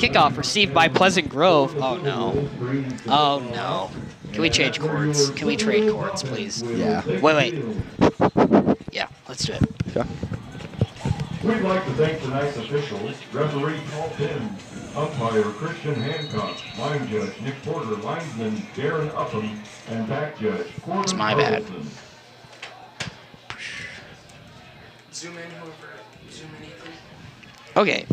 kickoff received by Pleasant Grove. Oh, no. Oh, no. Can we change courts? Can we trade courts, please? Yeah. Wait. Yeah, let's do it. Yeah. We'd like to thank tonight's officials, referee Paul Pym, umpire Christian Hancock, line judge Nick Porter, linesman Darren Upham, and back judge Corbin It's my bad. Carlson. Zoom in, whoever. Zoom in, Ethan. Okay.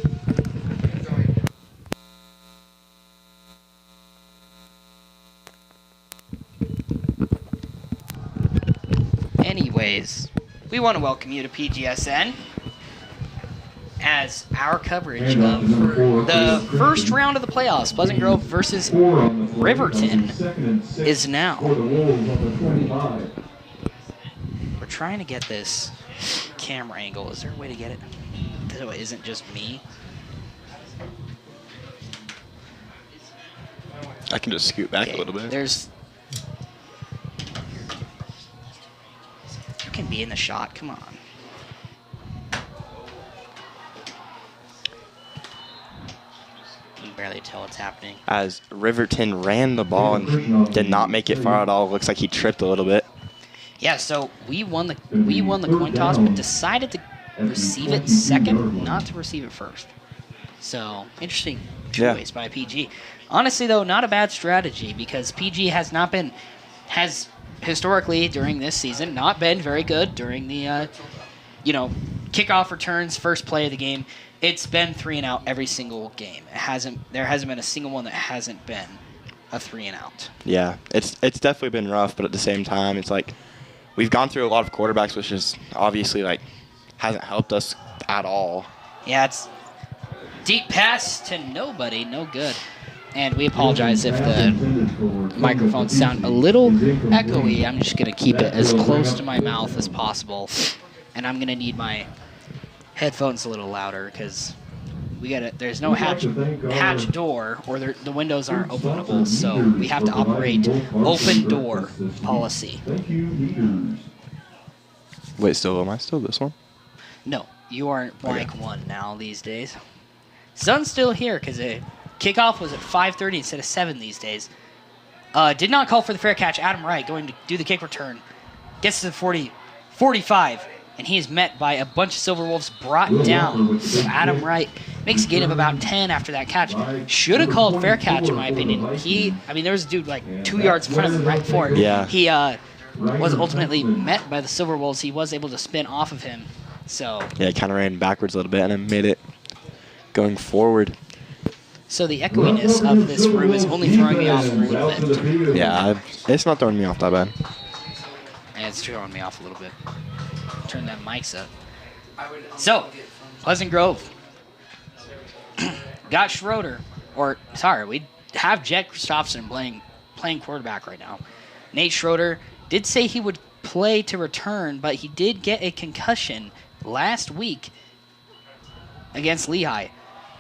Anyways, we want to welcome you to PGSN as our coverage of the first round of the playoffs, Pleasant Grove versus Riverton, is now. We're trying to get this camera angle. Is there a way to get it so it isn't just me? I can just scoot back a little bit. There's... You can be in the shot. Come on. You can barely tell what's happening. As Riverton ran the ball and did not make it far at all. Looks like he tripped a little bit. Yeah, so we won the coin toss, but decided to receive it second, not to receive it first. So interesting choice by PG. Honestly, though, not a bad strategy because PG has historically during this season not been very good during the kickoff returns, first play of the game. It's been 3-and-out every single game. There hasn't been a single one that hasn't been a 3-and-out. Yeah, it's definitely been rough, but at the same time, it's like we've gone through a lot of quarterbacks, which is obviously like hasn't helped us at all. Yeah, it's deep pass to nobody, no good. And we apologize if the microphones sound a little echoey. I'm just going to keep it as close to my mouth as possible. And I'm going to need my headphones a little louder because there's no hatch door, or the windows aren't openable. So we have to operate open door policy. Wait, am I still this one? No, you are blank one now these days. Sun's still here because kickoff was at 5:30 instead of 7 these days. Did not call for the fair catch. Adam Wright going to do the kick return. Gets to the 45, and he is met by a bunch of Silver Wolves brought down. So Adam Wright makes a gain of about 10 after that catch. Should have called fair catch, in my opinion. There was a dude like 2 yards in front of him right before. Yeah. He was ultimately met by the Silver Wolves. He was able to spin off of him. So yeah, he kind of ran backwards a little bit and then made it going forward. So the echoiness of this room is only throwing me off a little bit. Yeah, it's not throwing me off that bad. And it's throwing me off a little bit. Turn that mics up. So, Pleasant Grove got Schroeder, we have Jet Christopherson playing quarterback right now. Nate Schroeder did say he would play to return, but he did get a concussion last week against Lehigh.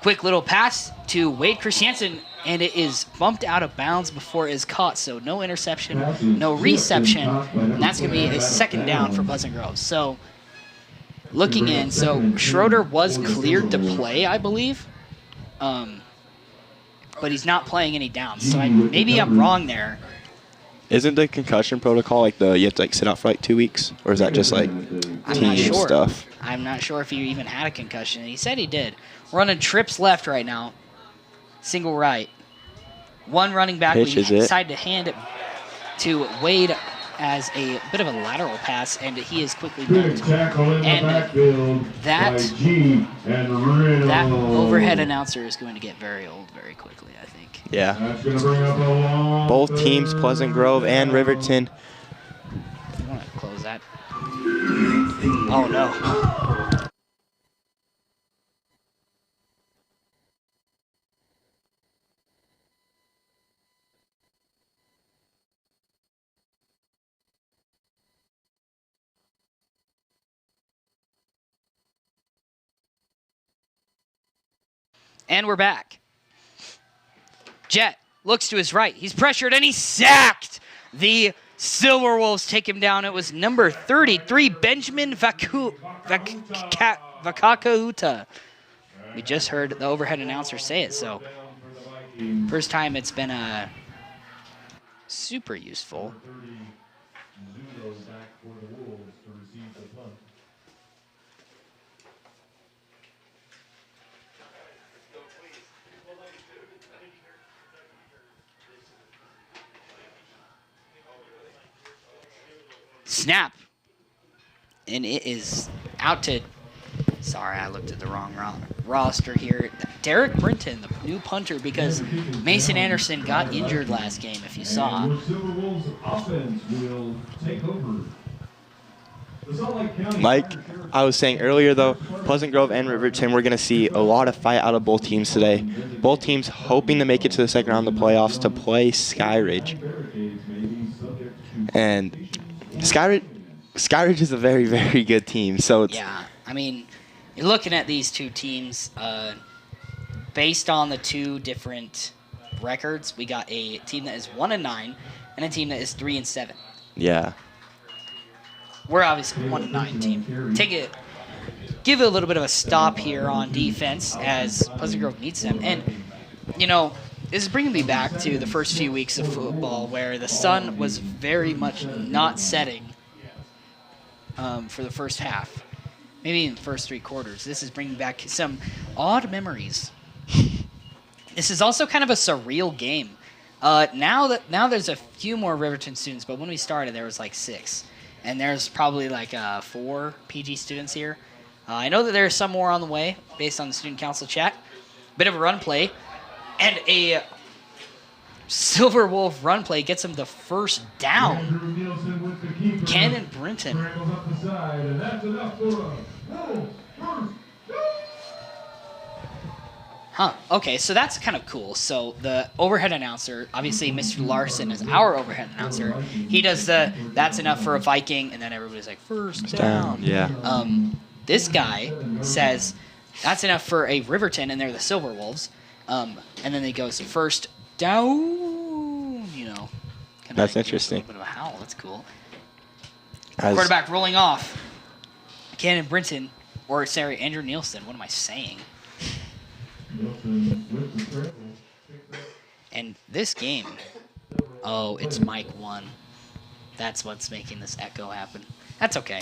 Quick little pass to Wade Christiansen, and it is bumped out of bounds before it is caught. So no interception, no reception, and that's going to be a second down for Pleasant Grove. So looking in, so Schroeder was cleared to play, I believe, but he's not playing any downs. So maybe I'm wrong there. Isn't the concussion protocol like you have to sit out for like 2 weeks, or is that just like team stuff? I'm not sure if he even had a concussion. He said he did. Running trips left right now. Single right. One running back. We decided to hand it to Wade as a bit of a lateral pass, and he is quickly met. And that overhead announcer is going to get very old very quickly, I think. Yeah. Both teams, Pleasant Grove and Riverton. I want to close that. Oh, no. And we're back. Jet looks to his right. He's pressured and he's sacked. The Silver Wolves take him down. It was number 33, Benjamin Vakahuta. We just heard the overhead announcer say it, so first time it's been super useful. Snap. And it is out to... Sorry, I looked at the wrong roster here. Derek Brinton, the new punter, because Mason Anderson got injured last game, if you saw. Like I was saying earlier, though, Pleasant Grove and Riverton, we're going to see a lot of fight out of both teams today. Both teams hoping to make it to the second round of the playoffs to play Skyridge. And Skyridge is a very, very good team. So it's, yeah, I mean, you're looking at these two teams, based on the two different records, we got a team that is 1-9 and a team that is 3-7. yeah. We're obviously 1-9 team. Give it a little bit of a stop here on defense as Pleasant Grove needs them. And, you know, this is bringing me back to the first few weeks of football where the sun was very much not setting for the first half. Maybe in the first three quarters. This is bringing back some odd memories. This is also kind of a surreal game. Now there's a few more Riverton students, but when we started there was like 6. And there's probably like 4 PG students here. I know that there's some more on the way based on the student council chat. Bit of a run play. And a Silver Wolf run play gets him the first down. Cannon Brinton. Huh. Okay, so that's kind of cool. So the overhead announcer, obviously Mr. Larson is our overhead announcer. He does the that's enough for a Viking, and then everybody's like, first down. Yeah. This guy says that's enough for a Riverton, and they're the Silver Wolves. And then he goes first down. You know. That's interesting. A little bit of a howl. That's cool. As Quarterback rolling off. Cannon Brinton, or sorry, Andrew Nielsen. What am I saying? And this game, oh, it's Mike 1. That's what's making this echo happen. That's okay.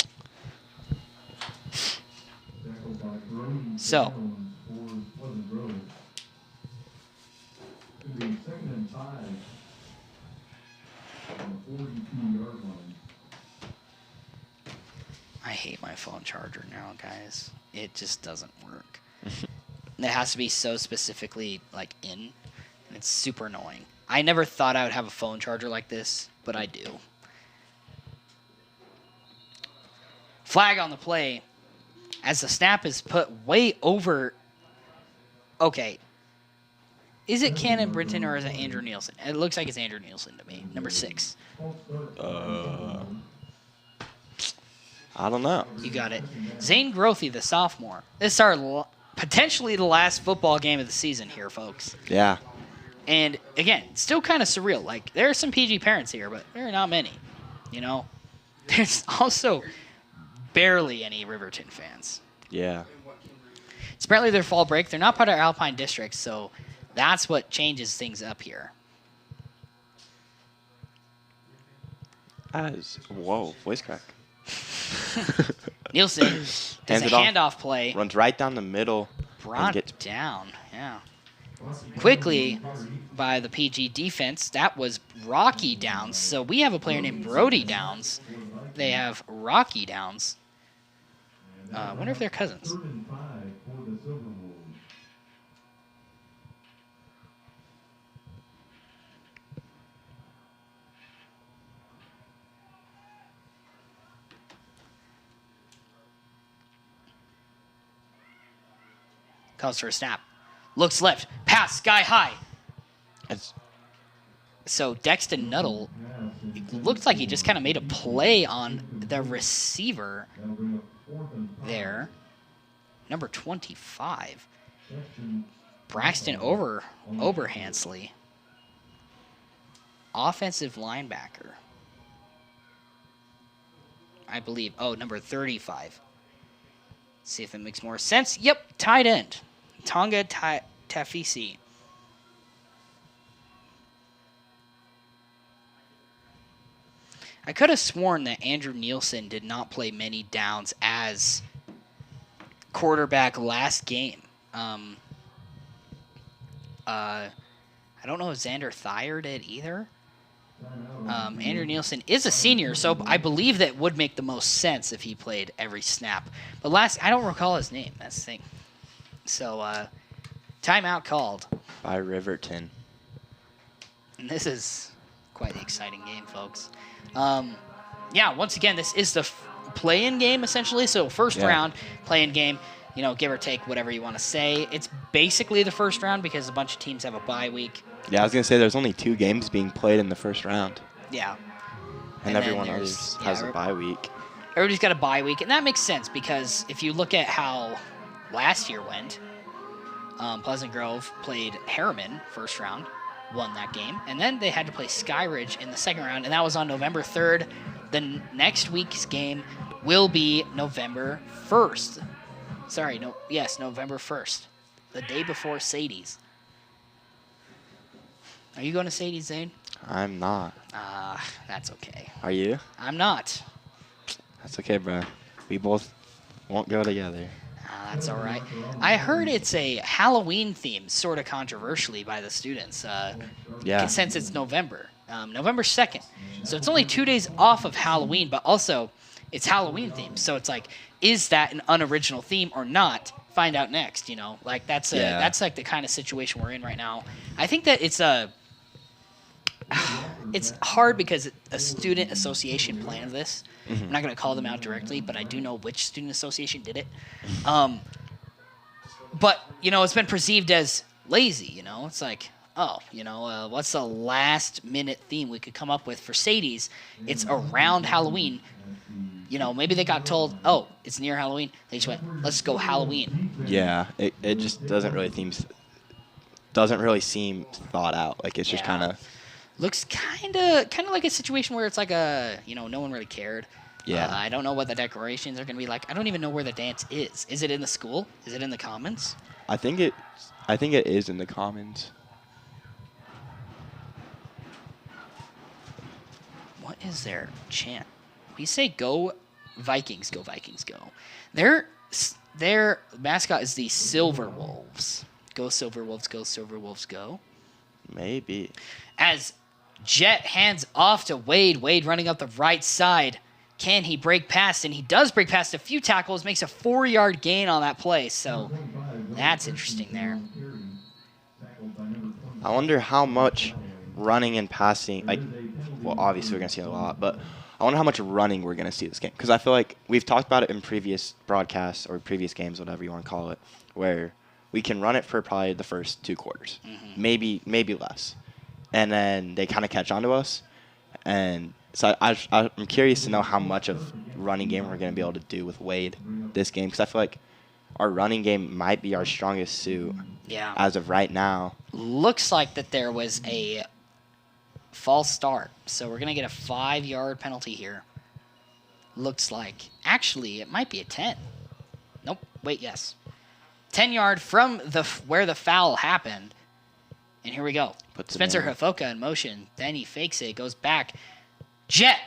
So, I hate my phone charger now, guys. It just doesn't work. It has to be so specifically like in, and it's super annoying. I never thought I would have a phone charger like this, but I do. Flag on the play as the snap is put way over. Okay. Is it Cannon Brinton or is it Andrew Nielsen? It looks like it's Andrew Nielsen to me, number 6. I don't know. You got it. Zane Grothy, the sophomore. This is our potentially the last football game of the season here, folks. Yeah. And, again, still kind of surreal. Like, there are some PG parents here, but there are not many, you know? There's also barely any Riverton fans. Yeah. It's apparently their fall break. They're not part of our Alpine District, so that's what changes things up here. Whoa, voice crack. Nielsen does a handoff play. Runs right down the middle. Brought down, yeah. Quickly by the PG defense. That was Rocky Downs. So we have a player named Brody Downs. They have Rocky Downs. I wonder if they're cousins. Calls for a snap. Looks left. Pass sky high. So Dexton Nuttall, it looks like he just kind of made a play on the receiver there. Number 25. Braxton Oberhansley. Offensive linebacker. I believe. Oh, number 35. See if it makes more sense. Yep, tight end. Tonga Tafisi. I could have sworn that Andrew Nielsen did not play many downs as quarterback last game. I don't know if Xander Thayer did either. Andrew Nielsen is a senior, so I believe that would make the most sense if he played every snap. But I don't recall his name. That's the thing. So, timeout called. By Riverton. And this is quite the exciting game, folks. Yeah, once again, this is the play-in game, essentially. So, first round, play-in game. You know, give or take whatever you want to say. It's basically the first round because a bunch of teams have a bye week. Yeah, I was going to say there's only 2 games being played in the first round. Yeah. And everyone else has a bye week. Everybody's got a bye week, and that makes sense because if you look at how last year went, Pleasant Grove played Harriman first round, won that game, and then they had to play Skyridge in the second round, and that was on November 3rd. The next week's game will be November 1st. November 1st, the day before Sadie's. Are you going to Sadie's, Zane? I'm not. That's okay. Are you? I'm not. That's okay, bro. We both won't go together. That's all right. I heard it's a Halloween theme, sort of controversially by the students. Since it's November, November 2nd. So it's only 2 days off of Halloween, but also it's Halloween themed. So it's like, is that an unoriginal theme or not? Find out next, you know? Like, that's like the kind of situation we're in right now. I think that it's hard because a student association planned this. Mm-hmm. I'm not going to call them out directly, but I do know which student association did it. But, you know, it's been perceived as lazy, you know? It's like, what's the last minute theme we could come up with for Sadie's? It's around Halloween. You know, maybe they got told, it's near Halloween. They just went, let's go Halloween. Yeah, it just doesn't really seem thought out. Like, it's just kind of... Looks kind of like a situation where it's like no one really cared. Yeah. I don't know what the decorations are going to be like. I don't even know where the dance is. Is it in the school? Is it in the commons? I think it is in the commons. What is their chant? We say go Vikings, go Vikings, go. Their mascot is the Silver Wolves. Go Silver Wolves, go Silver Wolves, go. Maybe. As Jet hands off to Wade. Wade running up the right side. Can he break past? And he does break past a few tackles. Makes a 4-yard gain on that play. So that's interesting there. I wonder how much running and passing, obviously we're going to see a lot, but I wonder how much running we're going to see this game. Because I feel like we've talked about it in previous broadcasts or previous games, whatever you want to call it, where we can run it for probably the first 2 quarters. Mm-hmm. Maybe less. And then they kind of catch on to us. And so I'm curious to know how much of running game we're going to be able to do with Wade this game. Because I feel like our running game might be our strongest suit as of right now. Looks like that there was a false start. So we're going to get a 5-yard penalty here. Looks like. Actually, it might be a 10. Nope. Wait, yes. 10-yard from where the foul happened. And here we go. Spencer Hafoka in motion. Then he fakes it. Goes back. Jet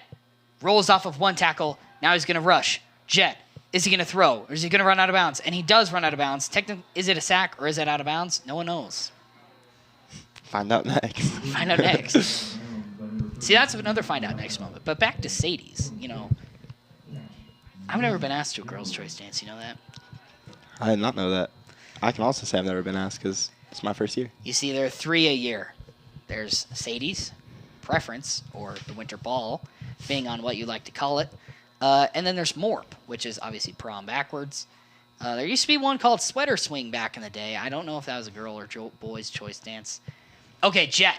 rolls off of 1 tackle. Now he's going to rush. Jet. Is he going to throw? Or is he going to run out of bounds? And he does run out of bounds. Technically, is it a sack or is it out of bounds? No one knows. Find out next. Find out next. See, that's another find out next moment. But back to Sadie's. You know, I've never been asked to a girls' choice dance. You know that? I did not know that. I can also say I've never been asked because it's my first year. You see, there are 3 a year. There's Sadie's, Preference, or the Winter Ball, being on what you like to call it. And then there's Morp, which is obviously prom backwards. There used to be one called Sweater Swing back in the day. I don't know if that was a girl or boy's choice dance. Okay, Jet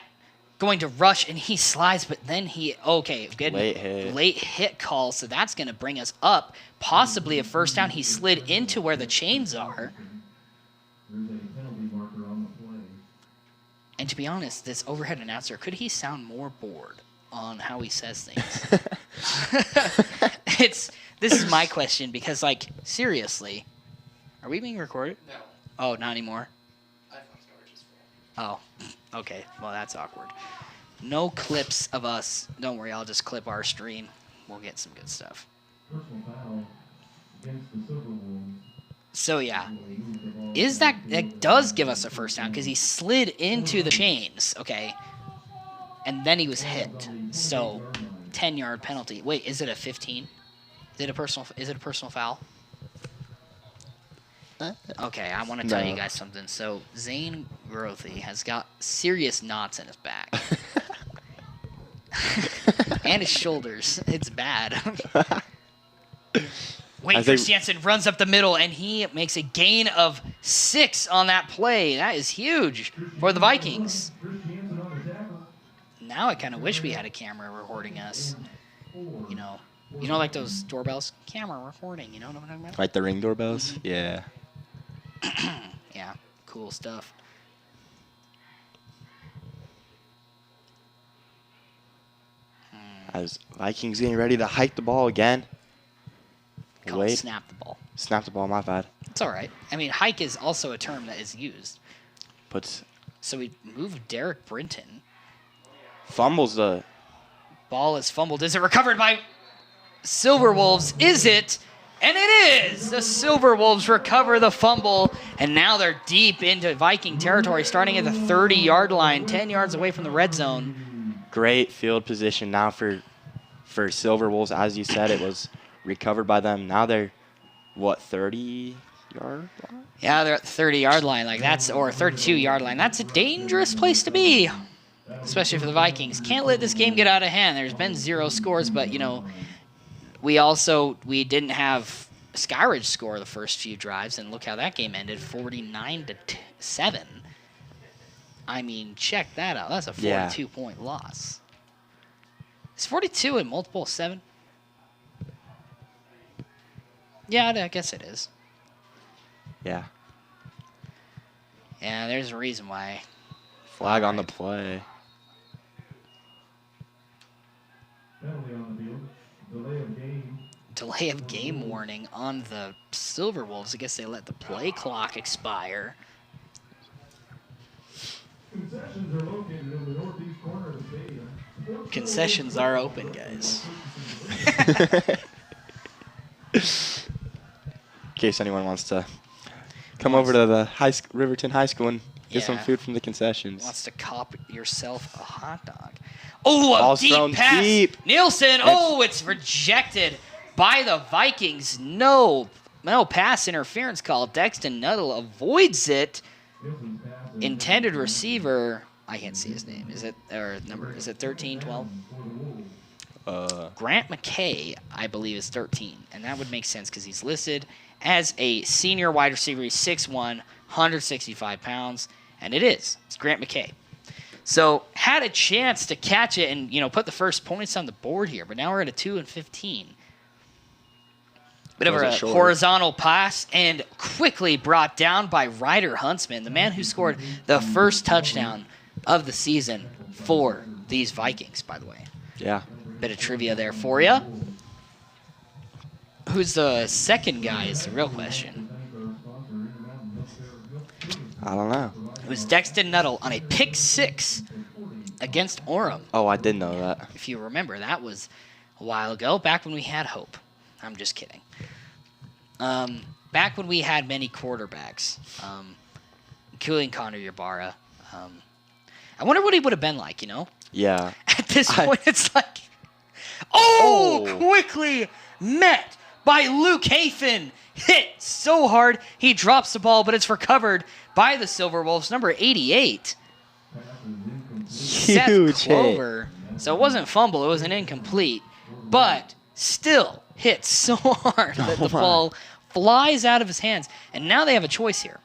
going to rush, and he slides, but then good late hit call, so that's going to bring us up. Possibly a first down. He slid into where the chains are. And to be honest, this overhead announcer, could he sound more bored on how he says things? This is my question because, seriously, are we being recorded? No. Oh, not anymore? Oh, okay. Well, that's awkward. No clips of us. Don't worry, I'll just clip our stream. We'll get some good stuff. So, yeah. It does give us a first down because he slid into the chains, okay? And then he was hit. So, 10-yard penalty. Wait, is it a 15? Is it a personal foul? Okay, I want to tell you guys something. So, Zane Grothy has got serious knots in his back. And his shoulders. It's bad. Wait, Christiansen runs up the middle, and he makes a gain of 6 on that play. That is huge for the Vikings. Now I kind of wish we had a camera recording us. You know, like those doorbells? Camera recording, you know what I'm talking about? Like the Ring doorbells? Mm-hmm. Yeah. Yeah, cool stuff. As Vikings getting ready to hike the ball again. Wait. Snap the ball. Snap the ball, my bad. It's all right. I mean, hike is also a term that is used. So we move Derek Brinton. Fumbles the... Ball is fumbled. Is it recovered by Silverwolves? Is it? And it is! The Silverwolves recover the fumble, and now they're deep into Viking territory, starting at the 30-yard line, 10 yards away from the red zone. Great field position now for Silverwolves. As you said, it was recovered by them. Now they're, 30-yard line? Yeah, they're at the 30-yard line, or 32-yard line. That's a dangerous place to be, especially for the Vikings. Can't let this game get out of hand. There's been 0 scores, but, we didn't have Skyridge score the first few drives, and look how that game ended, 49-7. I mean, check that out. That's a 42-point loss. Is 42 in multiple 7? Yeah, I guess it is. Yeah. Yeah, there's a reason why. Flag on the play. Delay of game warning on the Silverwolves. I guess they let the play clock expire. Concessions are open, guys. In case anyone wants to come over to the Riverton High School and get some food from the concessions. Wants to cop yourself a hot dog. Oh, a deep pass. Deep. Nielsen. It's rejected by the Vikings. No pass interference call. Dexton Nuttall avoids it. Intended receiver. I can't see his name. Is it 13, 12? Grant McKay, I believe, is 13, and that would make sense because he's listed as a senior wide receiver. He's 6'1", 165 pounds, and it's Grant McKay. So had a chance to catch it and put the first points on the board here, but now we're at a 2-15. Bit of a horizontal pass and quickly brought down by Ryder Huntsman, the man who scored the first touchdown of the season for these Vikings, by the way. Yeah. Bit of trivia there for you. Who's the second guy is the real question. I don't know. It was Dexton Nuttall on a pick 6 against Orem. Oh, I did know that. If you remember, that was a while ago, back when we had hope. I'm just kidding. Back when we had many quarterbacks, including Connor Ybarra. I wonder what he would have been like, Yeah. At this point, it's like, quickly met by Luke Hafen. Hit so hard, he drops the ball, but it's recovered by the Silverwolves, number 88. Huge Seth Clover. So it wasn't fumble, it was an incomplete, but still hit so hard that the ball flies out of his hands. And now they have a choice here.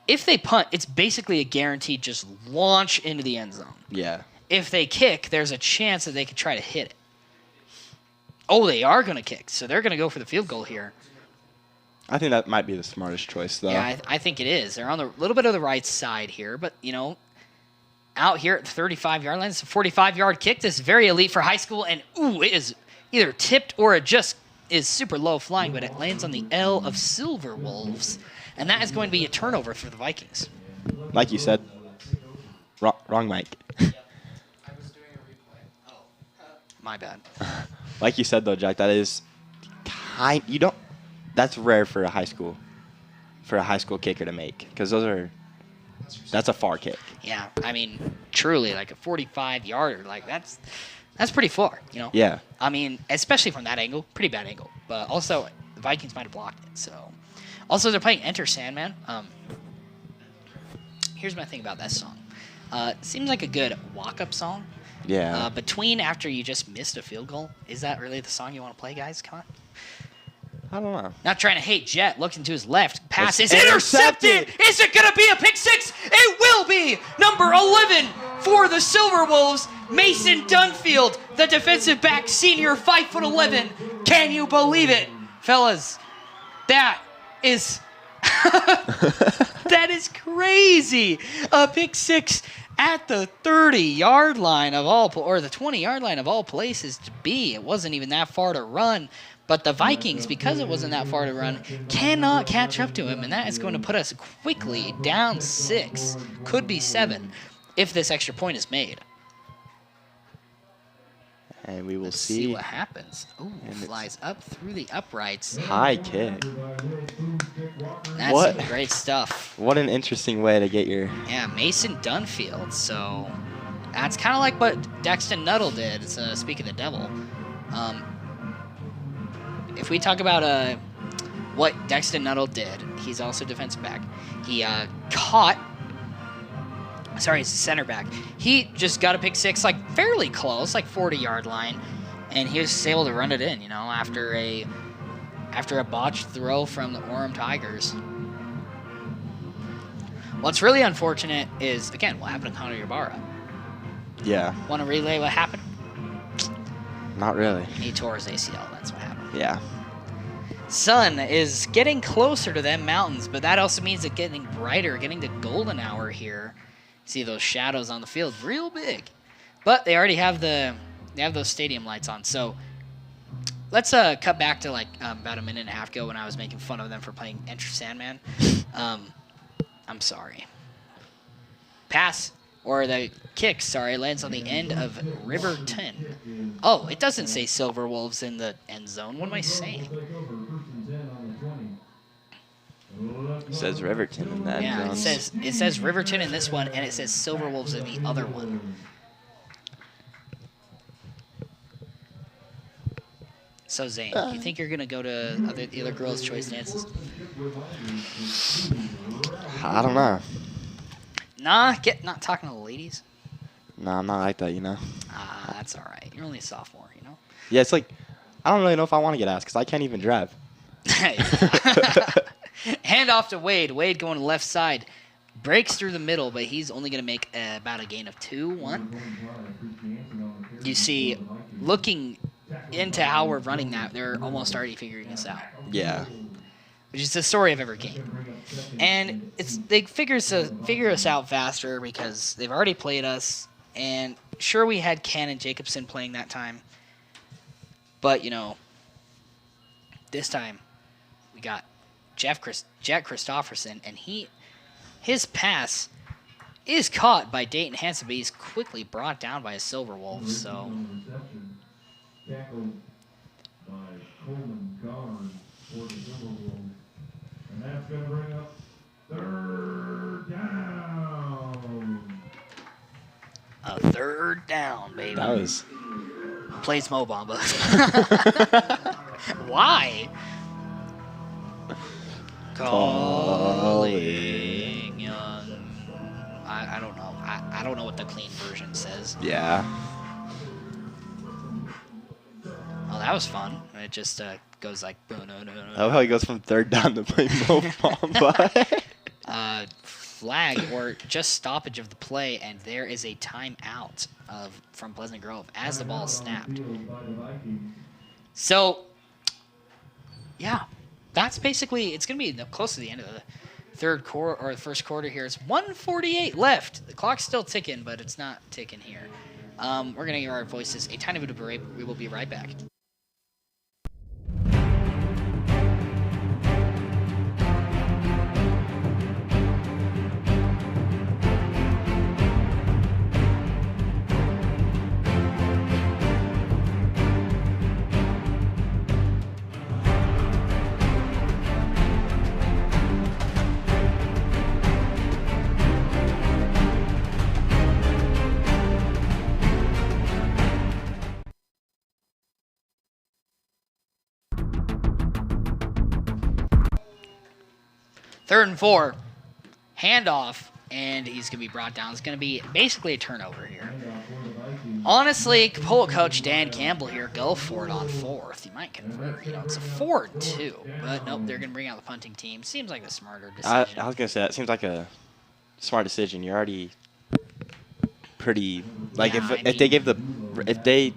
If they punt, it's basically a guaranteed just launch into the end zone. Yeah. If they kick, there's a chance that they could try to hit it. Oh, they are going to kick, so they're going to go for the field goal here. I think that might be the smartest choice, though. Yeah, I think it is. They're on a little bit of the right side here, but, out here at the 35-yard line, it's a 45-yard kick. This is very elite for high school, and, it is either tipped or it just is super low flying, but it lands on the L of Silverwolves And that is going to be a turnover for the Vikings. Like you said, wrong mic. My bad. Like you said though, Jack, that is that's rare for a high school kicker to make, because that's a far kick. Yeah, I mean, truly, like a 45-yarder, like that's pretty far, you know? Yeah. I mean, especially from that angle, pretty bad angle. But also, the Vikings might have blocked it, so. Also, they're playing Enter Sandman. Here's my thing about that song. Seems like a good walk-up song. Yeah. Between after you just missed a field goal, is that really the song you want to play, guys? Come on. I don't know. Not trying to hate Jet. Looking to his left. Pass It's is intercepted. Is it going to be a pick six? It will be. Number 11 for the Silverwolves, Mason Dunfield, the defensive back, senior, 5'11". Can you believe it, fellas? That is that is crazy. A pick six at the 30-yard line of all, or the 20-yard line of all places to be. It wasn't even that far to run. But the Vikings, because it wasn't that far to run, cannot catch up to him, and that is going to put us quickly down 6, could be 7, if this extra point is made. And we will Let's see what happens. Ooh, flies up through the uprights. High kick. That's What? some great stuff. What an interesting way to get your... Yeah, Mason Dunfield. So that's kind of like what Dexton Nuttall did, speaking of the devil. If we talk about what Dexton Nuttall did, he's also defensive back. He he's center back. He just got a pick six, like fairly close, like 40-yard line, and he was just able to run it in, after a botched throw from the Orem Tigers. What's really unfortunate is, again, what happened to Connor Ybarra. Yeah. Want to relay what happened? Not really. He tore his ACL, that's what happened. Yeah. Sun is getting closer to them mountains, but that also means it's getting brighter, getting to golden hour here. See those shadows on the field, real big. But they already have those stadium lights on. So let's cut back to about a minute and a half ago when I was making fun of them for playing Enter Sandman. I'm sorry. Pass. Or the kick, lands on the end of Riverton. Oh, it doesn't say Silverwolves in the end zone. What am I saying? It says Riverton in that. Yeah, it says Riverton in this one, and it says Silverwolves in the other one. So, Zane, do you think you're going to go to the other girls' choice dances? I don't know. Nah, not talking to the ladies. Nah, I'm not like that, That's all right. You're only a sophomore, Yeah, it's like, I don't really know if I want to get asked, because I can't even drive. Hand off to Wade. Wade going to left side. Breaks through the middle, but he's only going to make about a gain of 2-1. You see, looking into how we're running that, they're almost already figuring this out. Yeah. Which is the story of every game. And they figure us out faster because they've already played us. And sure, we had Ken and Jacobson playing that time. But, this time we got Jack Christofferson, and his pass is caught by Dayton Hansen, but he's quickly brought down by a Silverwolf. So Tackled by Coleman Goddard for the Silverwolves. And that's going to bring up third down. a third down, baby. That was... Plays Mo Bamba. Why? Calling young. I don't know. I don't know what the clean version says. Yeah. Oh, that was fun. It just goes like... I love how he goes from third down to play Mo Bamba. Flag or just stoppage of the play, and there is a timeout from Pleasant Grove as the ball is snapped. So, yeah, that's basically, it's going to be close to the end of the third quarter or the first quarter here. It's 1:48 left. The clock's still ticking, but it's not ticking here. We're going to hear our voices a tiny bit of a break. We will be right back. 3rd and 4. Handoff, and he's going to be brought down. It's going to be basically a turnover here. Honestly, pull coach Dan Campbell here. Go for it on 4th. You might convert. It's a 4-2. But nope, they're going to bring out the punting team. Seems like the smarter decision. I was going to say, that seems like a smart decision. You're already pretty... Like, Yeah, if they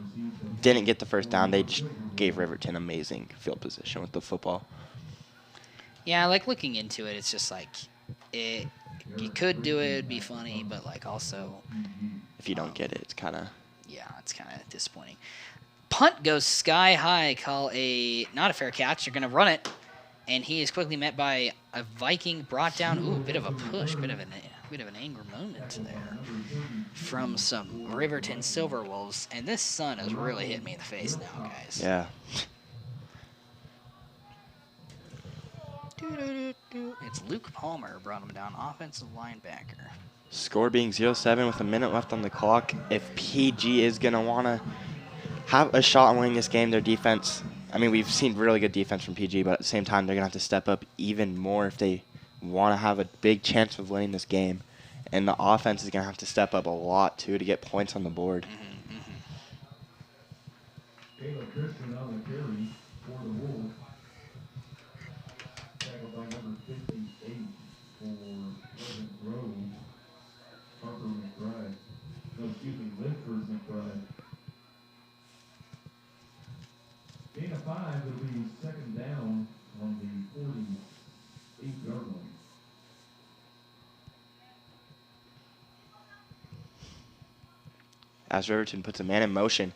didn't get the first down, they just gave Riverton amazing field position with the football. Yeah, like, looking into it, it's just like... You could do it, it'd be funny, but, like, also... If you don't get it, it's kind of... Yeah, it's kind of disappointing. Punt goes sky high. Call not a fair catch. They're going to run it. And he is quickly met by a Viking brought down. Ooh, bit of a push. Bit of an angry moment there from some Riverton Silverwolves. And this sun has really hit me in the face now, guys. Yeah. It's Luke Palmer brought him down, offensive linebacker. Score being 0-7 with a minute left on the clock. If PG is going to want to have a shot on winning this game, their defense, I mean, we've seen really good defense from PG, but at the same time, they're going to have to step up even more if they want to have a big chance of winning this game. And the offense is going to have to step up a lot, too, to get points on the board. Caleb Christian on the carry for the Wolves. Tackled by number 58 for Pleasant Grove. Harper McBride. No, excuse me, Linford McBride. Gain of 5, it'll be 2nd down on the 48-yard line. As Riverton puts a man in motion.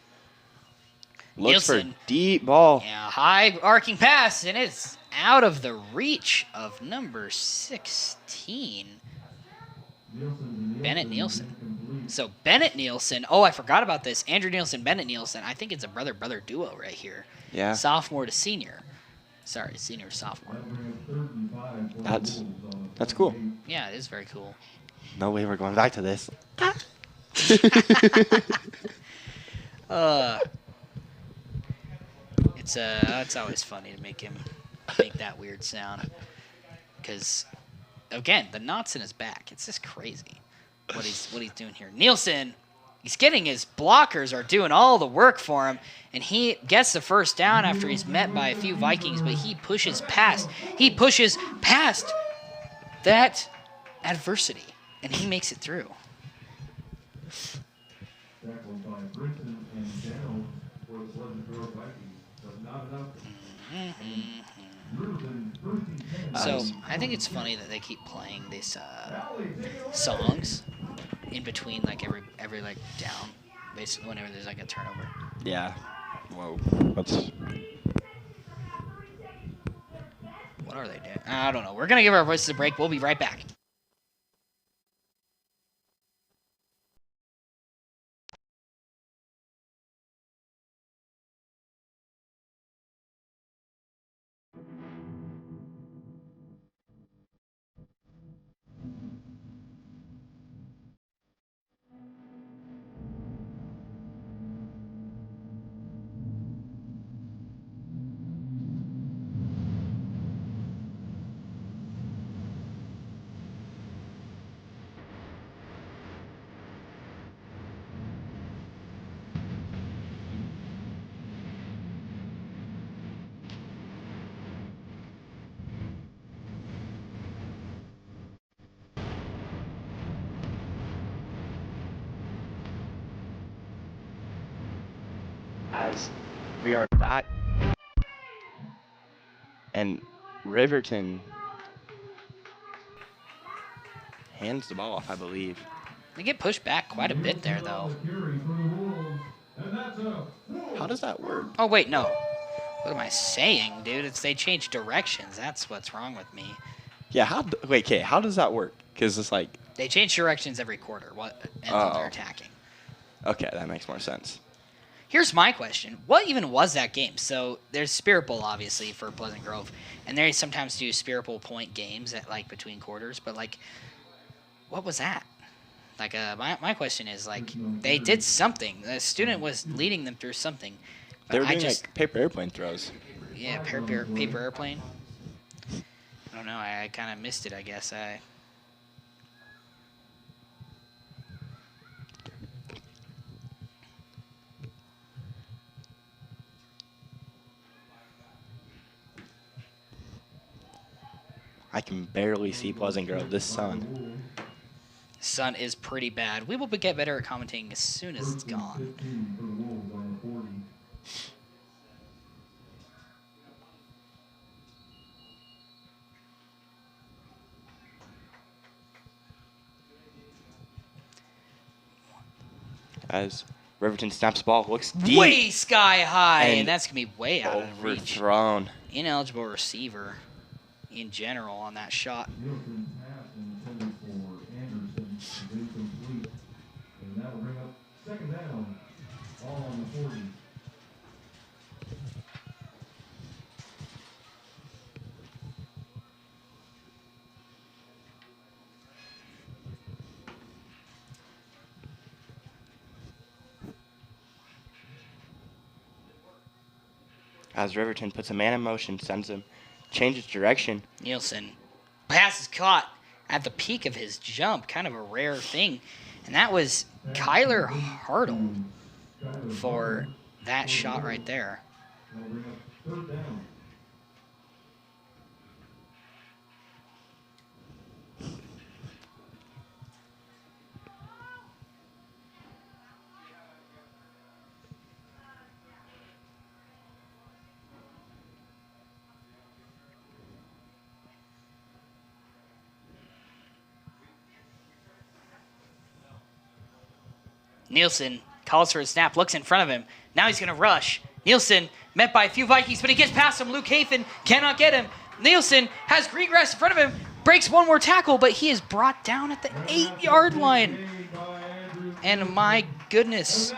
Looks for Nielsen. a deep ball. Yeah, high arcing pass, and it's out of the reach of number 16. Bennett Nielsen. So Bennett Nielsen. Oh, I forgot about this. Andrew Nielsen, Bennett Nielsen. I think it's a brother-brother duo right here. Yeah. Sophomore to senior. Sorry, senior to sophomore. That's cool. Yeah, it is very cool. No way we're going back to this. It's always funny to make that weird sound, because again, the knots in his back. It's just crazy what he's doing here. Nielsen, he's getting his blockers are doing all the work for him, and he gets the first down after he's met by a few Vikings, but he pushes past that adversity, and he makes it through. Tackled by Brinson and down for the Pleasant Grove Vikings. But not enough. So I think it's funny that they keep playing these songs in between, like every like down, basically whenever there's like a turnover. Yeah. Whoa. That's... What are they doing? I don't know. We're gonna give our voices a break. We'll be right back. As we are back, and Riverton hands the ball off, I believe. They get pushed back quite a bit there, though. How does that work? Oh wait, no. What am I saying, dude? They changed directions. That's what's wrong with me. Yeah. How does that work? Because it's like... They change directions every quarter. And they're attacking. Okay, that makes more sense. Here's my question. What even was that game? So there's Spirit Bowl, obviously, for Pleasant Grove. And they sometimes do Spirit Bowl point games at, like, between quarters. But, like, what was that? Like, my question is, like, they did something. The student was leading them through something. They were doing, like, paper airplane throws. Yeah, paper airplane. don't know. I kind of missed it, I guess. I can barely see Pleasant Grove. This sun. Sun is pretty bad. We will get better at commentating as soon as it's gone. As Riverton snaps ball, looks deep. Way sky high, and that's going to be way out of reach. Overthrown. Ineligible receiver in general on that shot. Nielsen's pass intended for Anderson is incomplete. And that'll bring up second down. All on the 40. As Riverton puts a man in motion, sends him, changes direction. Nielsen. Pass is caught at the peak of his jump. Kind of a rare thing. And that was Kyler Hartle for that shot right there. That'll bring up third down. Nielsen calls for a snap, looks in front of him. Now he's going to rush. Nielsen met by a few Vikings, but he gets past him. Luke Hafen cannot get him. Nielsen has Greengrass in front of him, breaks one more tackle, but he is brought down at the 8-yard line. And my goodness,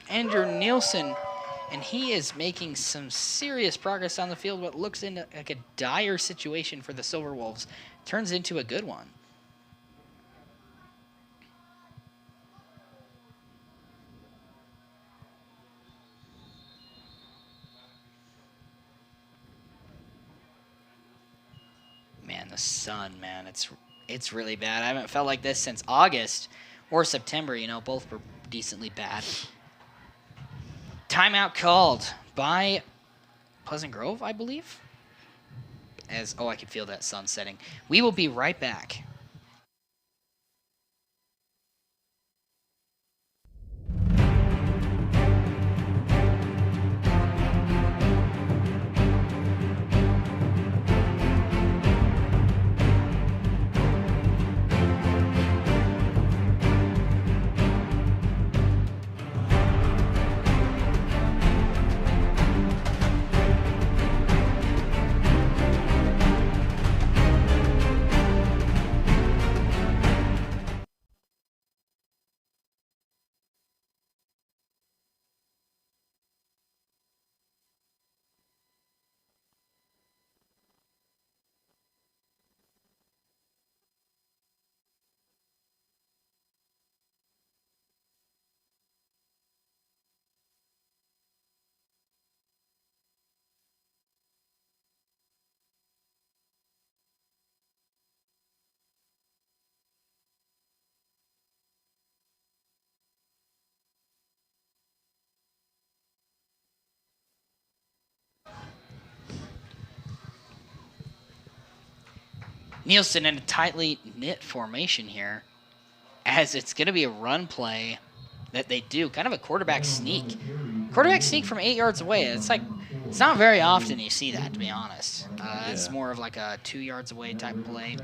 Andrew Nielsen, and he is making some serious progress on the field. What looks into like a dire situation for the Silver Wolves turns into a good one. Man, the sun, man, it's really bad. I haven't felt like this since August or September. You know, both were decently bad. Timeout called by Pleasant Grove, I believe. I can feel that sun setting. We will be right back. Nielsen in a tightly knit formation here, as it's going to be a run play that they do, kind of a quarterback sneak. Quarterback sneak from 8 yards away. It's not very often you see that, to be honest. It's more of like a 2 yards away type play.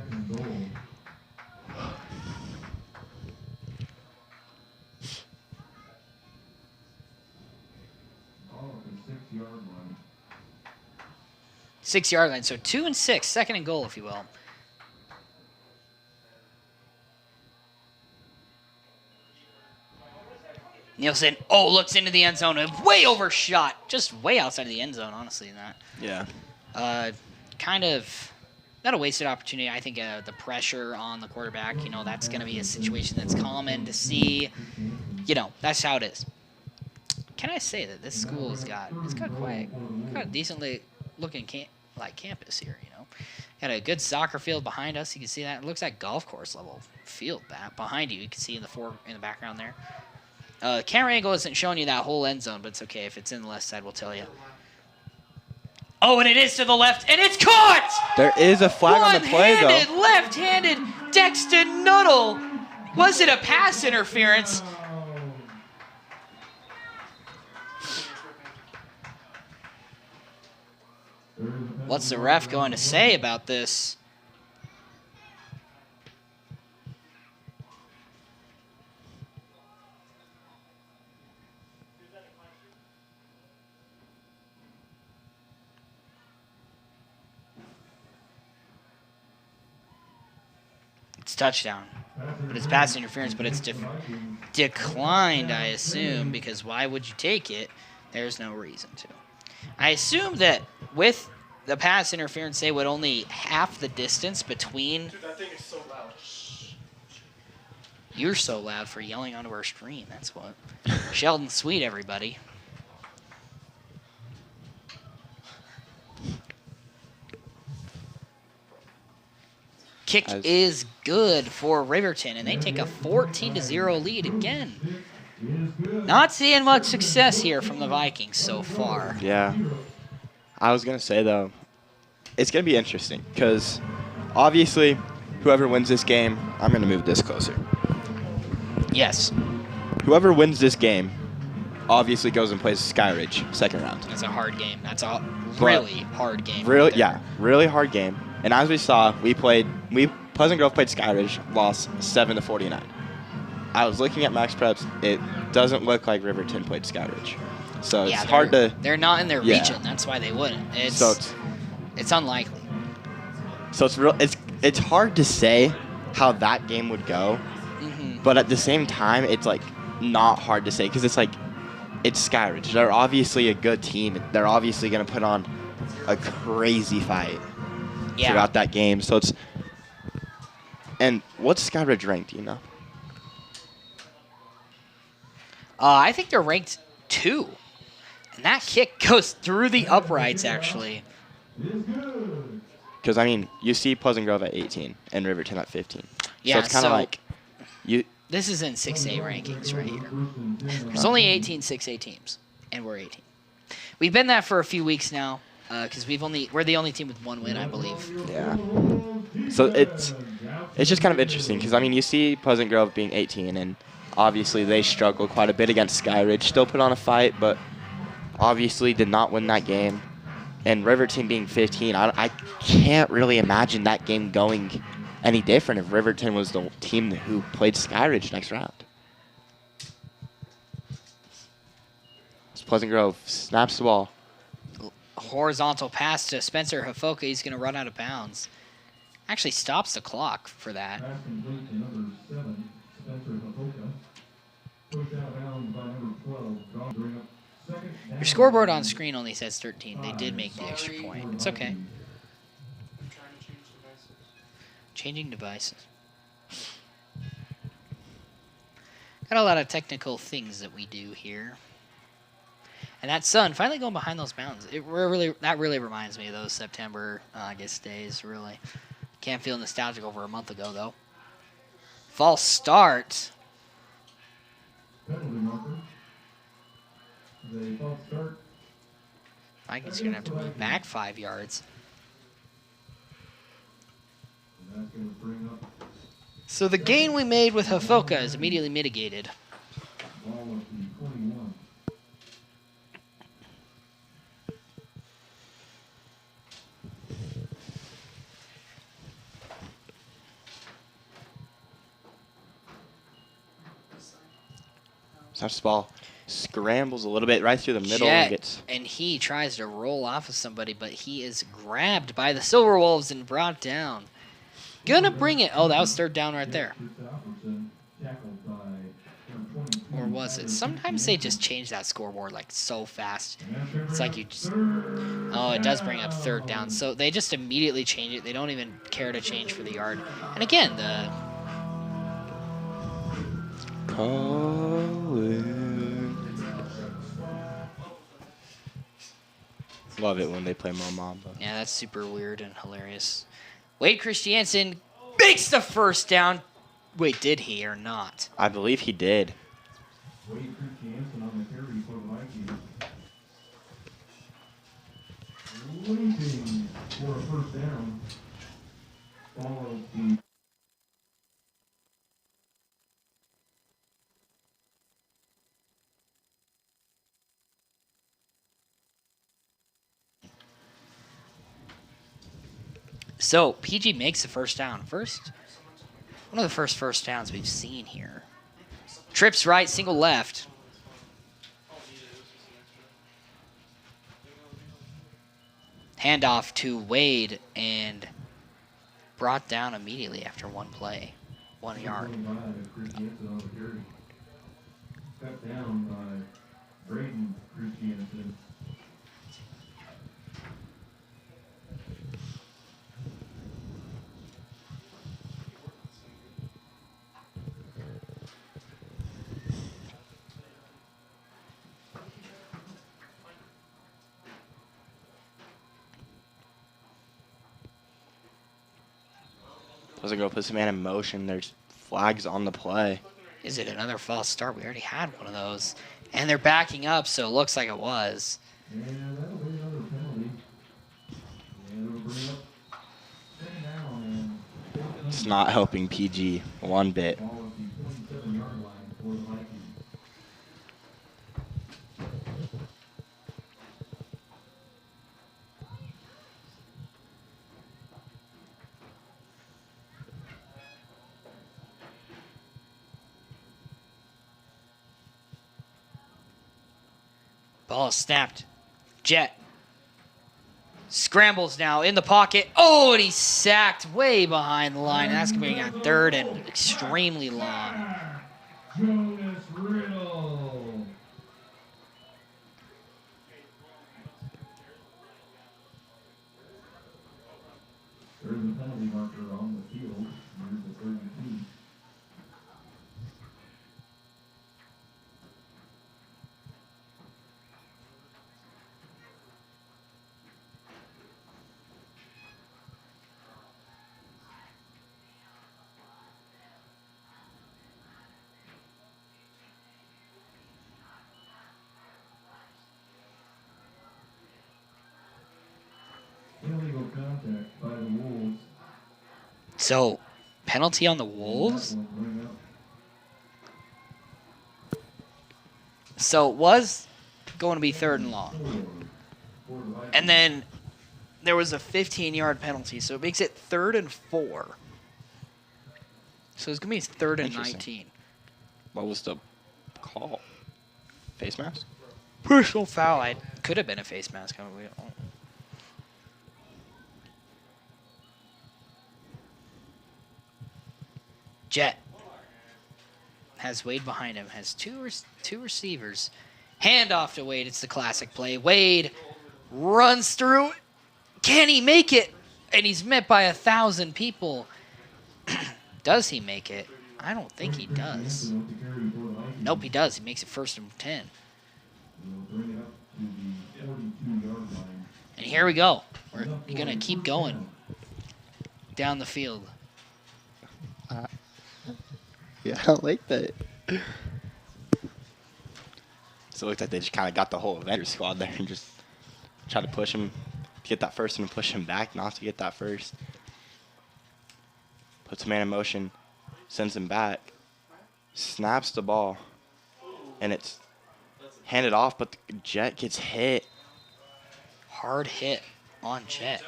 All at the 6-yard line. 6-yard line, so 2 and 6, second and goal, if you will. Nielsen, looks into the end zone, way overshot, just way outside of the end zone, honestly, in that. Yeah. Kind of not a wasted opportunity. I think the pressure on the quarterback, that's going to be a situation that's common to see. That's how it is. Can I say that this school has got quite a decently looking campus here, Got a good soccer field behind us. You can see that. It looks like golf course level field behind you. You can see in the background there. Camera angle isn't showing you that whole end zone, but it's okay. If it's in the left side, we'll tell you. Oh, and it is to the left, and it's caught! There is a flag on the play, One-handed, though. left-handed Dexter Nuttall. Was it a pass interference? What's the ref going to say about this? It's touchdown. But it's pass interference, but it's declined, I assume, because why would you take it? There's no reason to. I assume that with the pass interference, they would only half the distance between. Dude, that thing is so loud. You're so loud for yelling onto our stream. That's what. Sheldon Sweet, everybody. Kick is good for Riverton, and they take a 14-0 lead again. Not seeing much success here from the Vikings so far. Yeah. I was going to say, though, it's going to be interesting because obviously whoever wins this game, I'm going to move this closer. Yes. Whoever wins this game obviously goes and plays Skyridge second round. That's a hard game. That's a really hard game. Really, right yeah, really hard game. And as we saw, Pleasant Grove played Skyridge, lost 7-49. I was looking at Max Preps. It doesn't look like Riverton played Skyridge. So it's hard to. They're not in their Yeah. region. That's why they wouldn't. It's unlikely. So it's hard to say how that game would go, but at the same time, it's like not hard to say because it's like it's Skyridge. They're obviously a good team. They're obviously going to put on a crazy fight throughout that game. So it's. And what's Skyridge ranked? Do you know? I think they're ranked 2. And that kick goes through the uprights, actually. Because, I mean, you see Pleasant Grove at 18 and Riverton at 15. Yeah, so it's kind of like you. This is in 6A rankings right here. There's only 18 6A teams, and we're 18. We've been that for a few weeks now because we're the only team with 1 win, I believe. Yeah. So it's just kind of interesting because, I mean, you see Pleasant Grove being 18, and obviously they struggled quite a bit against Skyridge. Still put on a fight, but obviously did not win that game. And Riverton being 15, I can't really imagine that game going any different if Riverton was the team who played Skyridge next round. It's Pleasant Grove snaps the ball. Horizontal pass to Spencer Hafoka. He's going to run out of bounds. Actually stops the clock for that. Pass complete to number 7, Spencer Hapoka. Pushed out of bounds by number 12, Don bring up second down. Your scoreboard on screen only says 13. They did make the extra point. It's okay. I'm trying to change devices. Changing devices. Got a lot of technical things that we do here. And that sun finally going behind those mountains. That really reminds me of those September, days, really. Can't feel nostalgic over a month ago, though. False start. Penalty marker. The false start. Vikings going to have to move back 5 yards. And that's going to bring up So the gain we made with Hafoka is immediately mitigated. ball of the 21. Snaps the ball. Scrambles a little bit right through the middle Jet, and gets. and he tries to roll off of somebody, but he is grabbed by the Silver Wolves and brought down. Gonna bring it. Oh, that was third down right there. Tackled by number 22. Or was it? Sometimes they just change that scoreboard like so fast. It's like you just. Oh, it does bring up third down. So they just immediately change it. They don't even care to change for the yard. And again, the. Love it when they play Mo Mamba. Yeah, that's super weird and hilarious. Wade Christiansen makes the first down. Wait, did he or not? I believe he did. Wade Christiansen on the carry for the Vikings. Waiting for a first down. Follows the So PG makes the first down. One of the first downs we've seen here. Trips right, single left. Handoff to Wade and brought down immediately after one play. 1 yard. Christiansen on the carry. Cut down by Braden Christiansen. Doesn't go put some man in motion. There's flags on the play. Is it another false start? We already had one of those. And they're backing up, so it looks like it was. And that'll be another penalty. And it'll bring up second down and It's not helping PG one bit. ball at the 27-yard line for the Vikings. Ball is snapped. Jet scrambles now in the pocket. Oh, and he's sacked way behind the line. That's going to be on third and extremely long. Jonas Riddle. There's a penalty marker on the field. Here's the 32. Illegal contact by the Wolves. So, penalty on the Wolves? That will bring up So it was going to be third and long. for the Vikings. And then there was a 15-yard penalty, so it makes it 3rd and 4. So it's going to be 3rd and Interesting. 19. What was the call? Face mask? Personal foul. It could have been a face mask. We don't. Jet has Wade behind him. Has two receivers. Handoff to Wade. It's the classic play. Wade runs through. Can he make it? And he's met by 1,000 people. Does he make it? I don't think he does. Nope, he does. He makes it 1st and 10. And here we go. We're going to keep going down the field. Yeah, I like that. So it looked like they just kind of got the whole Avengers squad there and just tried to push him to get that first and push him back, not to get that first. Puts a man in motion, sends him back, snaps the ball, and it's handed off, but the Jet gets hit. Hard hit on Jet.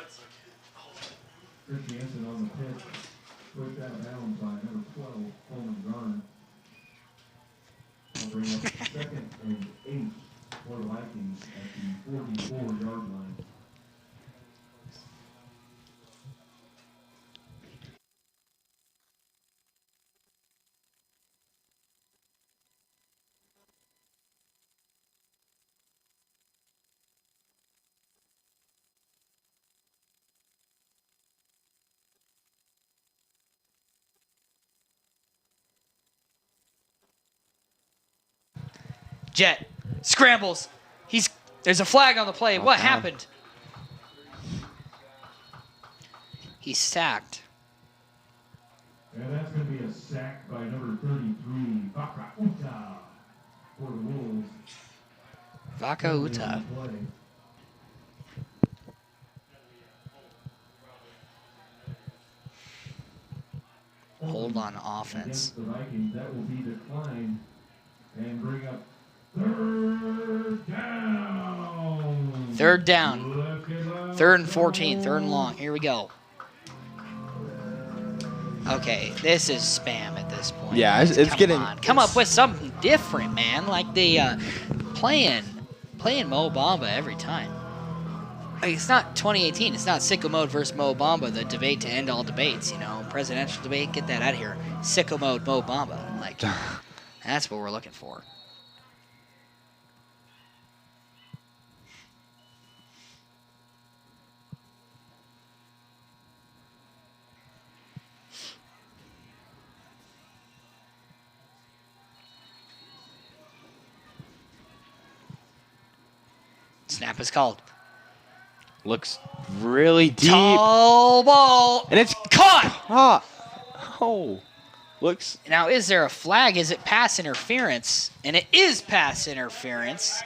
Christiansen on the pitch. Pushed out of bounds by number 12, Coleman Garner. Will bring up 2nd and 8 for the Vikings at the 44-yard line. Jet scrambles. There's a flag on the play. What down. happened? He's sacked. And that's going to be a sack by number 33, Baka Uta, for the Wolves. Vaka Uta. Hold on offense. Against the Vikings, that will be declined and bring up third down. Third down. Third and 14. Third and long. Here we go. Okay, this is spam at this point. Yeah, it's Come getting. on. Come up with something different, man. Like the playing Mo Bamba every time. Like, it's not 2018. It's not sicko mode versus Mo Bamba, the debate to end all debates. You know, presidential debate. Get that out of here. Sicko mode Mo Bamba. Like, that's what we're looking for. Snap is called. Looks really deep. Tall ball. And it's caught. Oh. Looks. Now, is there a flag? Is it pass interference? And it is pass interference.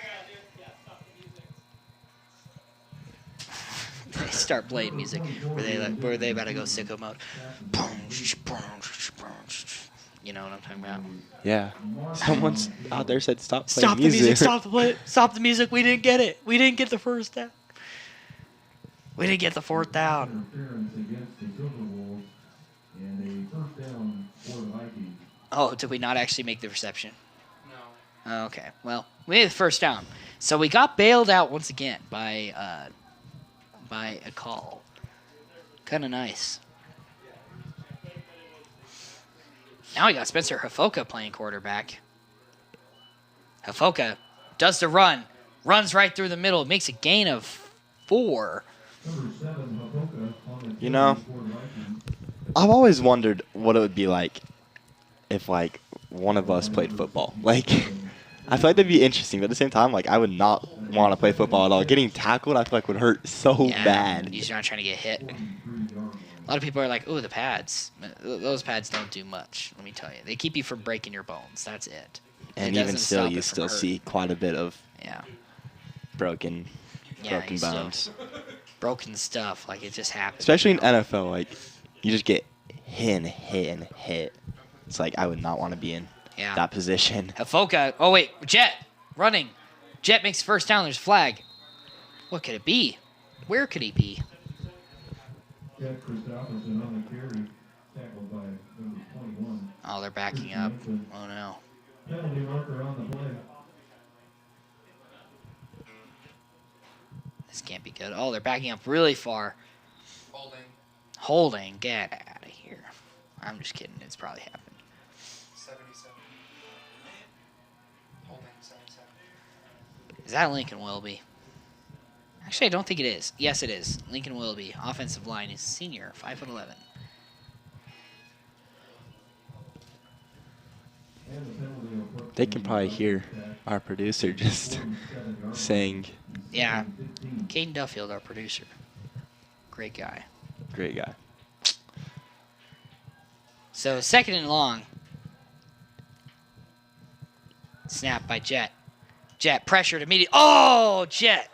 They start playing music. Were they about to go sicko mode? You know what I'm talking about? Yeah. Someone's out there said stop playing Stop the music. Stop the music. We didn't get it. We didn't get the first down. We didn't get the fourth down. Oh, did we not actually make the reception? No. Okay. Well, we made the first down. So we got bailed out once again by a call. Kind of nice. Now we got Spencer Hafoka playing quarterback. Hafoka does the run. Runs right through the middle. Makes a gain of 4. You know, I've always wondered what it would be like if, like, one of us played football. Like, I feel like that'd be interesting, but at the same time, like, I would not want to play football at all. Getting tackled, I feel like would hurt so bad. You're not trying to get hit. A lot of people are like, ooh, the pads. Those pads don't do much, let me tell you. They keep you from breaking your bones. That's it. And even still, you still see quite a bit of broken bones. Broken stuff. Like, it just happens. Especially in NFL, like, you just get hit. It's like, I would not want to be in that position. Hafoka. Oh, wait. Jet. Running. Jet makes first down. There's flag. What could it be? Where could he be? Oh, they're backing up. Oh, no. This can't be good. Oh, they're backing up really far. Holding. Get out of here. I'm just kidding. It's probably happened. 77. Holding 77. Is that Lincoln Wilby? Actually, I don't think it is. Yes, it is. Lincoln Wilby, offensive line, is senior, 5'11". They can probably hear our producer just saying. Yeah. Caden Duffield, our producer. Great guy. Great guy. So, second and long. Snap by Jet. Jet pressured immediately. Oh, Jet.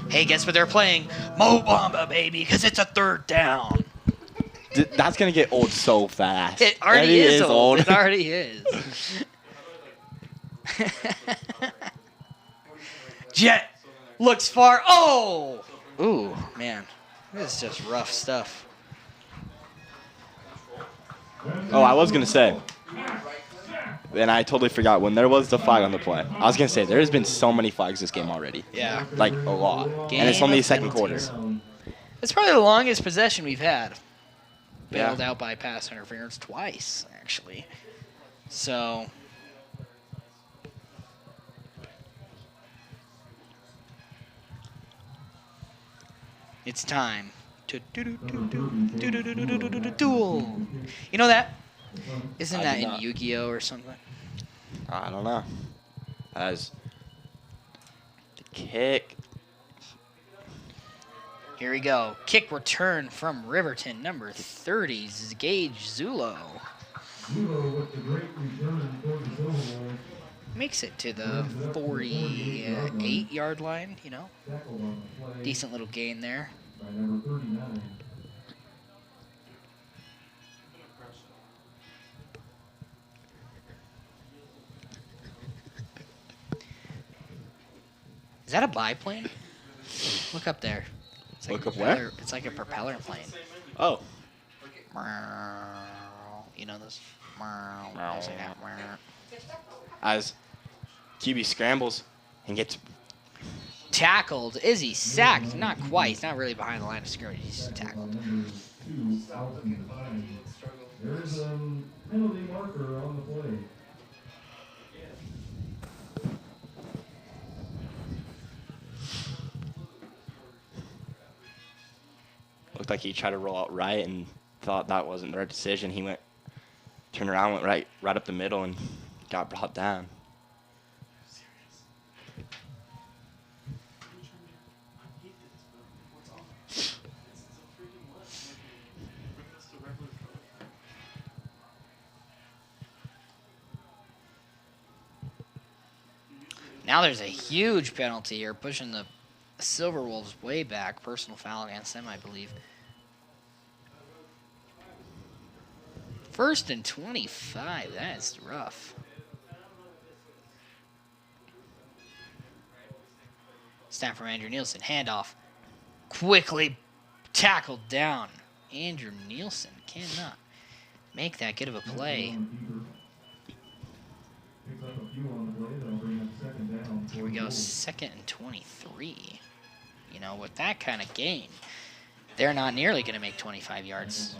Hey, guess what they're playing? Mo Bamba, baby, because it's a third down. That's going to get old so fast. It already is old. It already is. Jet looks far. Oh! Ooh, man. This is just rough stuff. Oh, I was going to say. And I totally forgot when there was the flag on the play. I was going to say, there's been so many flags this game already. Yeah. Like, a lot. And it's only the second quarter. It's probably the longest possession we've had. Bailed out by pass interference twice, actually. So... It's time to duel. You know that? Isn't I that do in not. Yu-Gi-Oh or something? I don't know. As the kick. Here we go. Kick return from Riverton, number 30, Gage Zulo. Makes it to the 48-yard line, you know. Decent little gain there. Is that a biplane? Look up there. It's like Look a up where? propeller- It's like a propeller plane. Oh. You know this? As QB scrambles and gets Tackled. Is he sacked? Not quite. He's not really behind the line of scrimmage. He's tackled. There's a penalty marker on the play. looked like he tried to roll out right and thought that wasn't the right decision. He turned around, went right up the middle, and got brought down. Now there's a huge penalty here, pushing the Silver Wolves way back. Personal foul against them, I believe. 1st and 25. That is rough. Snap from Andrew Nielsen. Handoff. Quickly tackled down. Andrew Nielsen cannot make that good of a play. Here we go, 2nd and 23. You know, with that kind of gain, they're not nearly going to make 25 yards.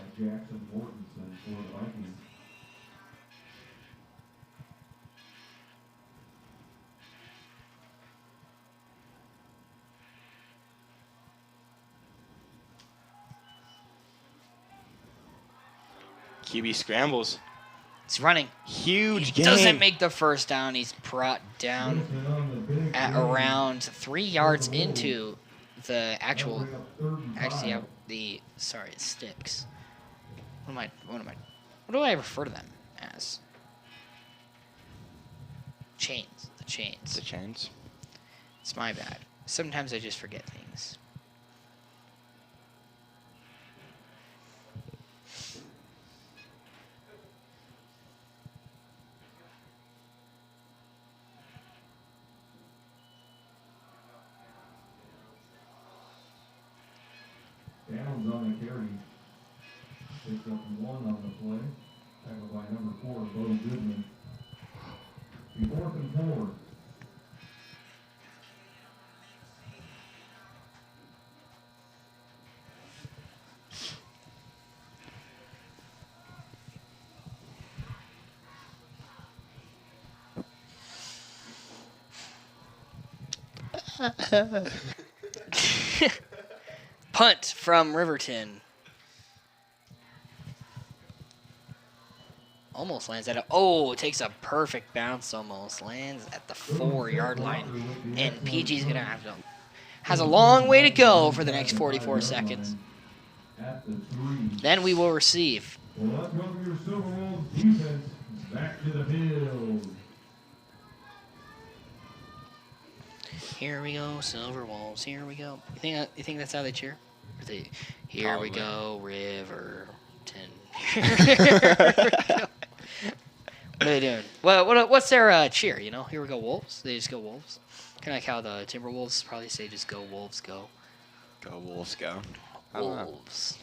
QB scrambles. He's running. Huge He gain. doesn't make the first down. He's brought down at around 3 yards into the actual, sorry, it sticks. What do I refer to them as? Chains. The chains. The chains. It's my bad. Sometimes I just forget things. Downs on the carry. Picks up 1 on the play. Tackled by number 4, Bo Goodman. 4th and 4. Punt from Riverton. Almost lands at it takes a perfect bounce almost. Lands at the 4-yard line. And PG's going to has a long way to go for the next 44 seconds. Then we will receive. Well, let's welcome your Silver Wolves defense back to the field. Here we go, Silver Wolves. Here we go. You think that's how they cheer? Here Probably. we go, Riverton. What are they doing? What's their cheer? You know, here we go, Wolves. They just go Wolves. Kind of like how the Timberwolves probably say, just go Wolves, go. Go Wolves, go. I don't know. Wolves.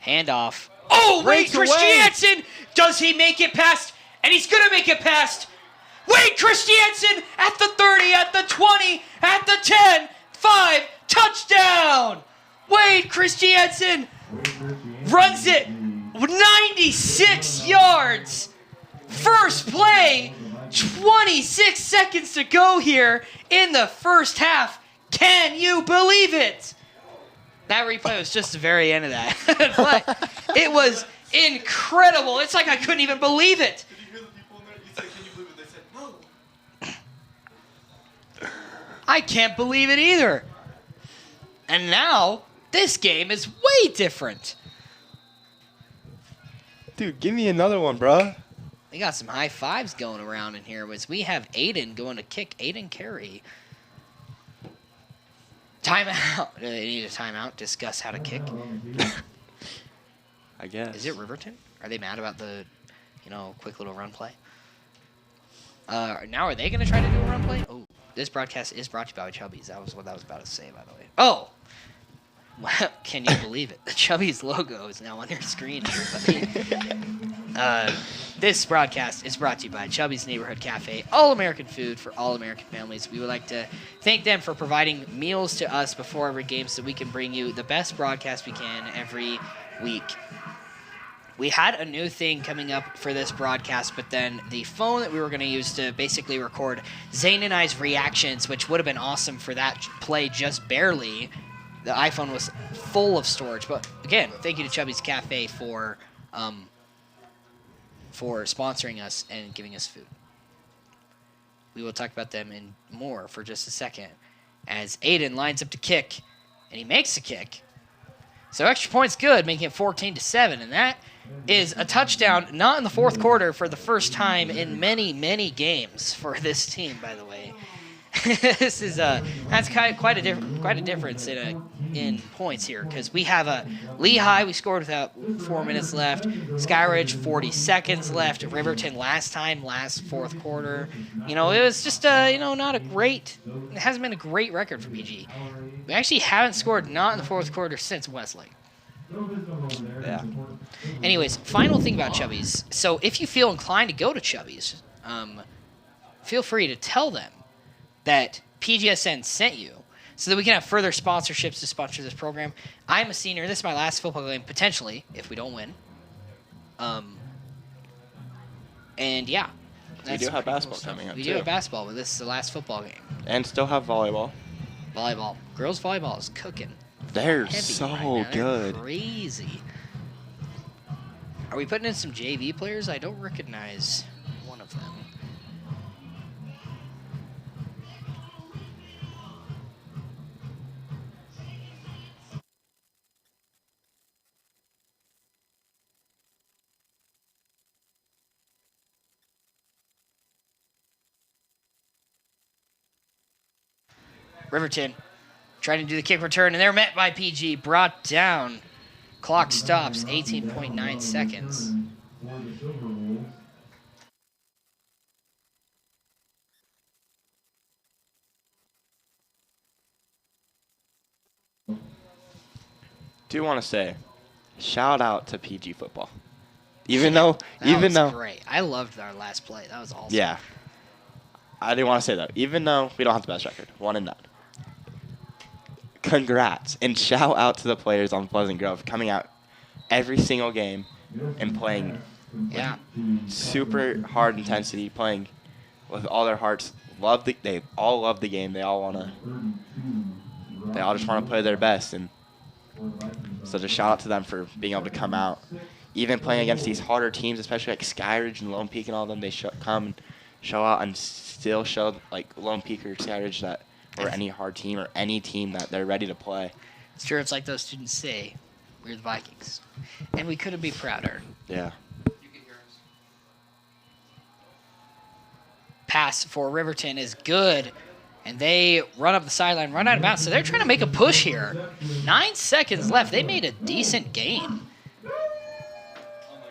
Handoff. Oh, wait, Breaks away. Christiansen! Does he make it past? And he's going to make it past. Wade Christiansen at the 30, at the 20, at the 10, 5, touchdown! Wade Christiansen runs it 96 yards. First play, 26 seconds to go here in the first half. Can you believe it? That replay was just the very end of that. But it was incredible. It's like I couldn't even believe it. Did you hear the people in there? You said, can you believe it? They said, no. I can't believe it either. And now, this game is way different. Dude, give me another one, bruh. We got some high fives going around in here. We have Aiden going to kick. Aiden Carey. Timeout. Do they need a timeout? Discuss how to kick. I guess. Is it Riverton? Are they mad about the, quick little run play? Now are they going to try to do a run play? Oh, this broadcast is brought to you by Chubby's. That was what I was about to say, by the way. Oh! Well, can you believe it? The Chubby's logo is now on your screen, everybody. This broadcast is brought to you by Chubby's Neighborhood Cafe, all-American food for all-American families. We would like to thank them for providing meals to us before every game so we can bring you the best broadcast we can every week. We had a new thing coming up for this broadcast, but then the phone that we were going to use to basically record Zane and I's reactions, which would have been awesome for that play just barely, the iPhone was full of storage. But again, thank you to Chubby's Cafe for sponsoring us and giving us food. We will talk about them and more for just a second as Aiden lines up to kick, and he makes a kick. So extra point's good, making it 14-7, and that is a touchdown, not in the fourth quarter, for the first time in many, many games for this team, by the way. This is that's quite a difference in points here, because we have a Lehigh we scored without 4 minutes left, Skyridge 40 seconds left, Riverton last fourth quarter. It was just not a great. It hasn't been a great record for PG. We actually haven't scored not in the fourth quarter since Westlake. Yeah. Anyways, final thing about Chubby's. So if you feel inclined to go to Chubby's, feel free to tell them that PGSN sent you so that we can have further sponsorships to sponsor this program. I'm a senior. This is my last football game, potentially, if we don't win. And, yeah. We do have basketball coming up, We too. do have basketball, but this is the last football game. And still have volleyball. Volleyball. Girls volleyball is cooking. They're Heavy so right now. They're good. Crazy. Are we putting in some JV players? I don't recognize one of them. Riverton trying to do the kick return, and they're met by PG. Brought down. Clock stops, 18.9 seconds. Do want to say, shout out to PG football. Even though, Great. I loved our last play. That was awesome. yeah, I didn't want to say that. Even though we don't have the best record, 1-9. Congrats and shout out to the players on Pleasant Grove coming out every single game and playing Yeah. super hard intensity, playing with all their hearts. They all love the game. They all just want to play their best, and so just shout out to them for being able to come out, even playing against these harder teams, especially like Skyridge and Lone Peak and all of them. They come and show out and still show like Lone Peak or Skyridge that. Or any hard team or any team that they're ready to play. It's true. It's like those students say, we're the Vikings. And we couldn't be prouder. Yeah. You can hear us. Pass for Riverton is good. And they run up the sideline, run out of bounds. So they're trying to make a push here. 9 seconds left. They made a decent gain. Oh my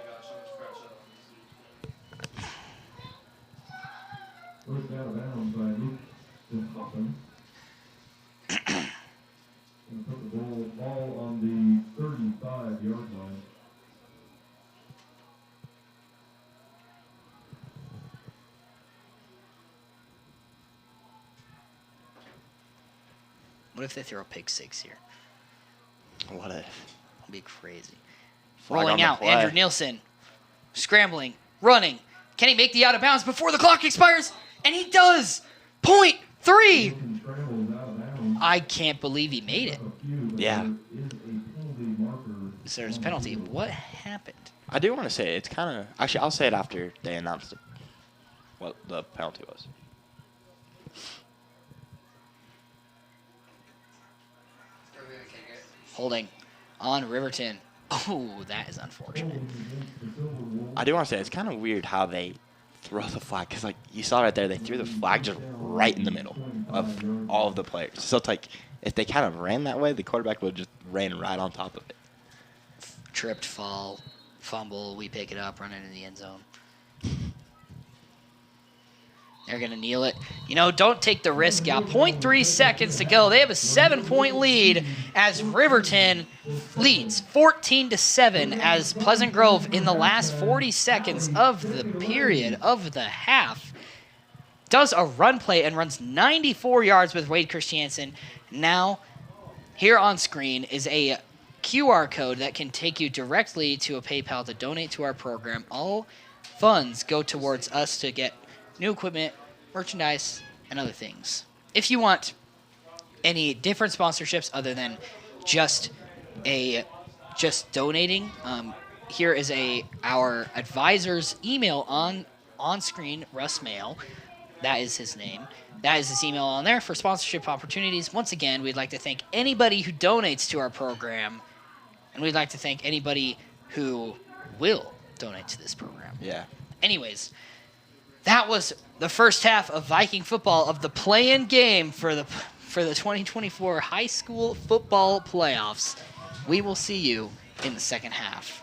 gosh, so much trash out. First out of bounds by Luke Hoffman. And put the ball on the 35-yard line. What if they throw a pick six here? What if? It'll be crazy. Flag on Rolling the out, play. Andrew Nielsen. Scrambling, running. Can he make the out of bounds before the clock expires? And he does! .3! Wilson scrambles out of bounds. I can't believe he made it. Yeah. So there's a penalty. What happened? I do want to say it's kind of actually. I'll say it after they announced it, what the penalty was. Holding on Riverton. Oh, that is unfortunate. I do want to say it's kind of weird how they throw the flag because like you saw right there, they threw the flag just right in the middle of all of the players. So it's like if they kind of ran that way, the quarterback would have just ran right on top of it. Tripped, fall, fumble. We pick it up, run it in the end zone. They're going to kneel it. You know, don't take the risk out. 0.3 seconds to go. They have a 7-point lead as Riverton leads 14-7 as Pleasant Grove in the last 40 seconds of the period of the half does a run play and runs 94 yards with Wade Christiansen. Now, here on screen is a QR code that can take you directly to a PayPal to donate to our program. All funds go towards us to get new equipment, merchandise, and other things. If you want any different sponsorships other than just donating, here is our advisor's email on screen, Russ Mail. That is his name. That is his email on there for sponsorship opportunities. Once again, we'd like to thank anybody who donates to our program, and we'd like to thank anybody who will donate to this program. Yeah. Anyways, that was the first half of Viking football of the play-in game for the 2024 high school football playoffs. We will see you in the second half.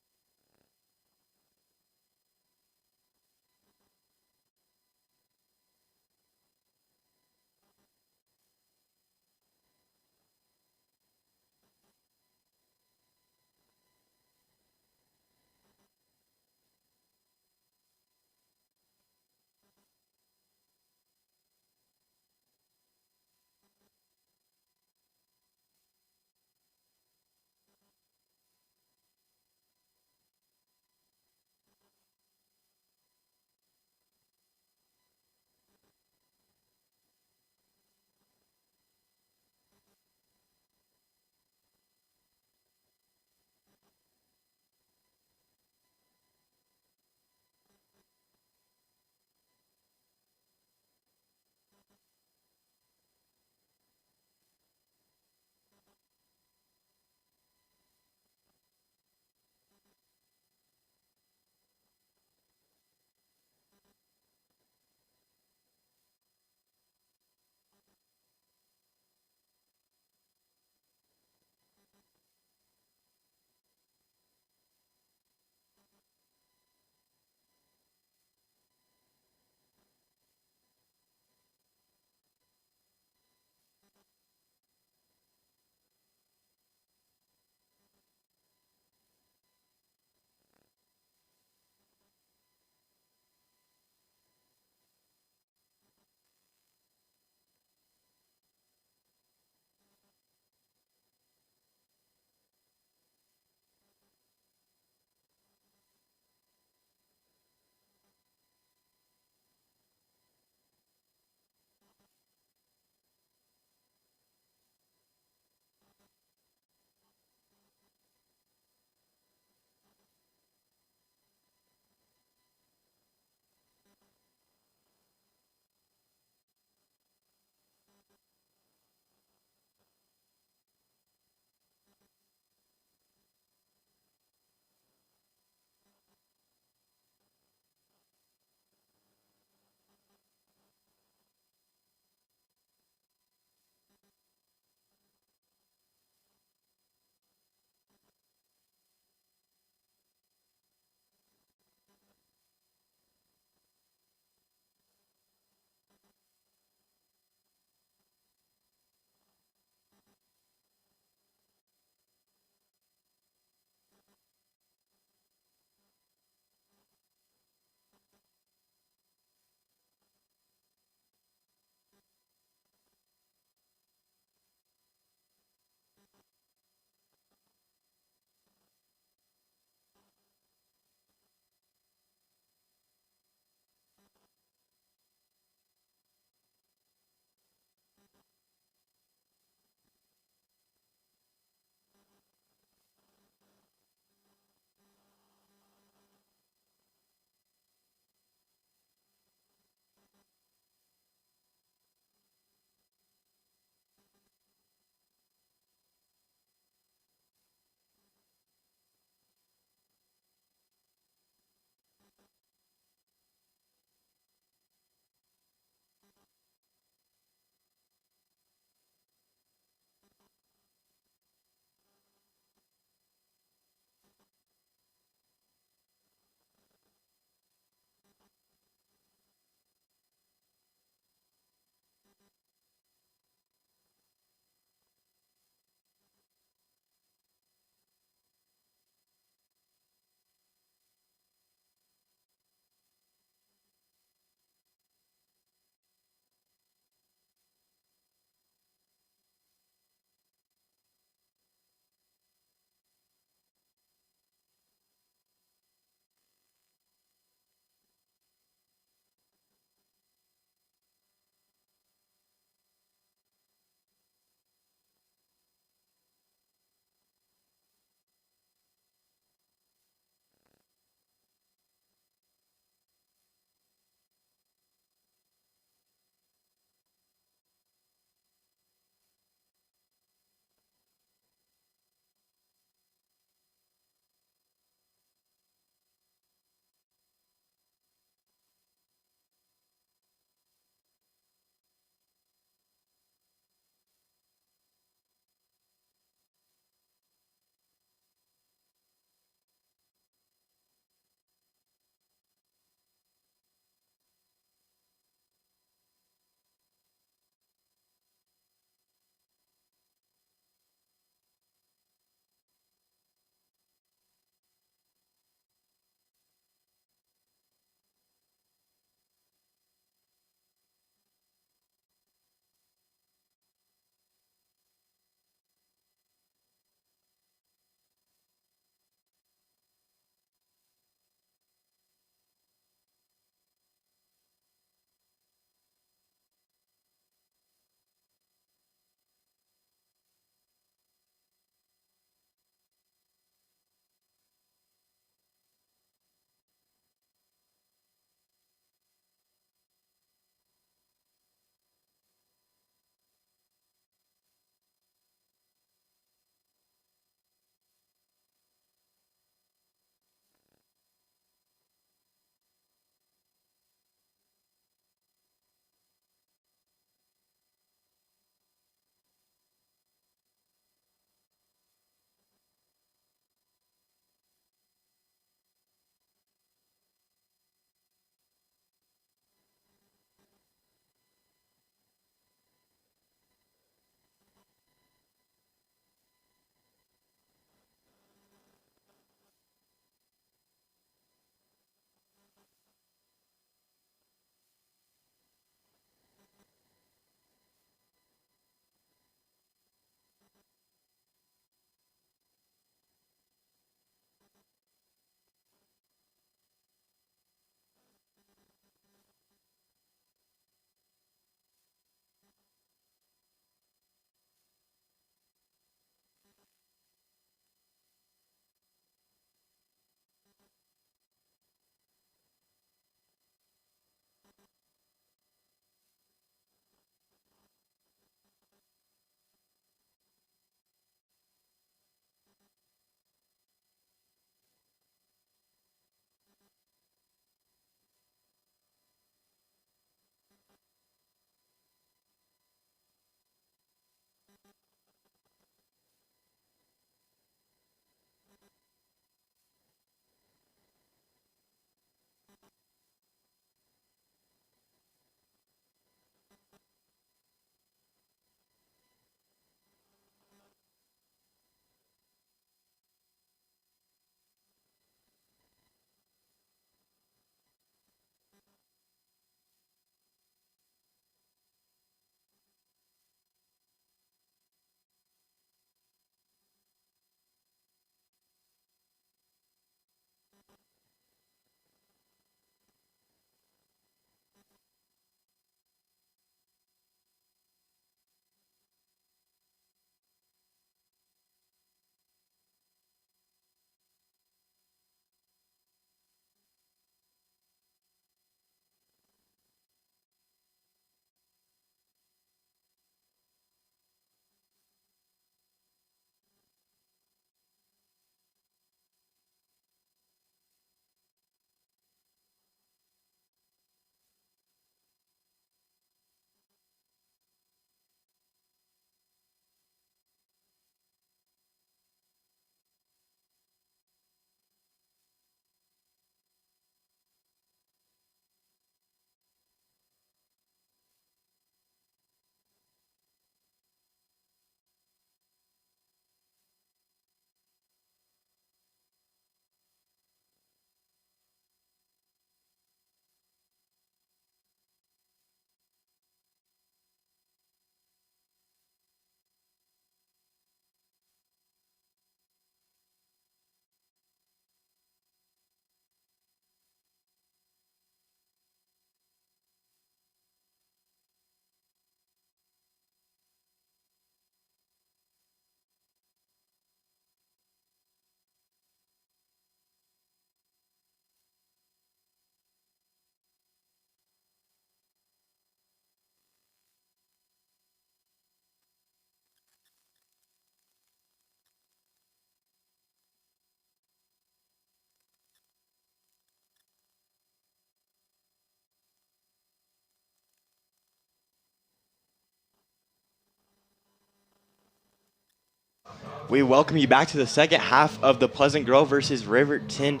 We welcome you back to the second half of the Pleasant Grove versus Riverton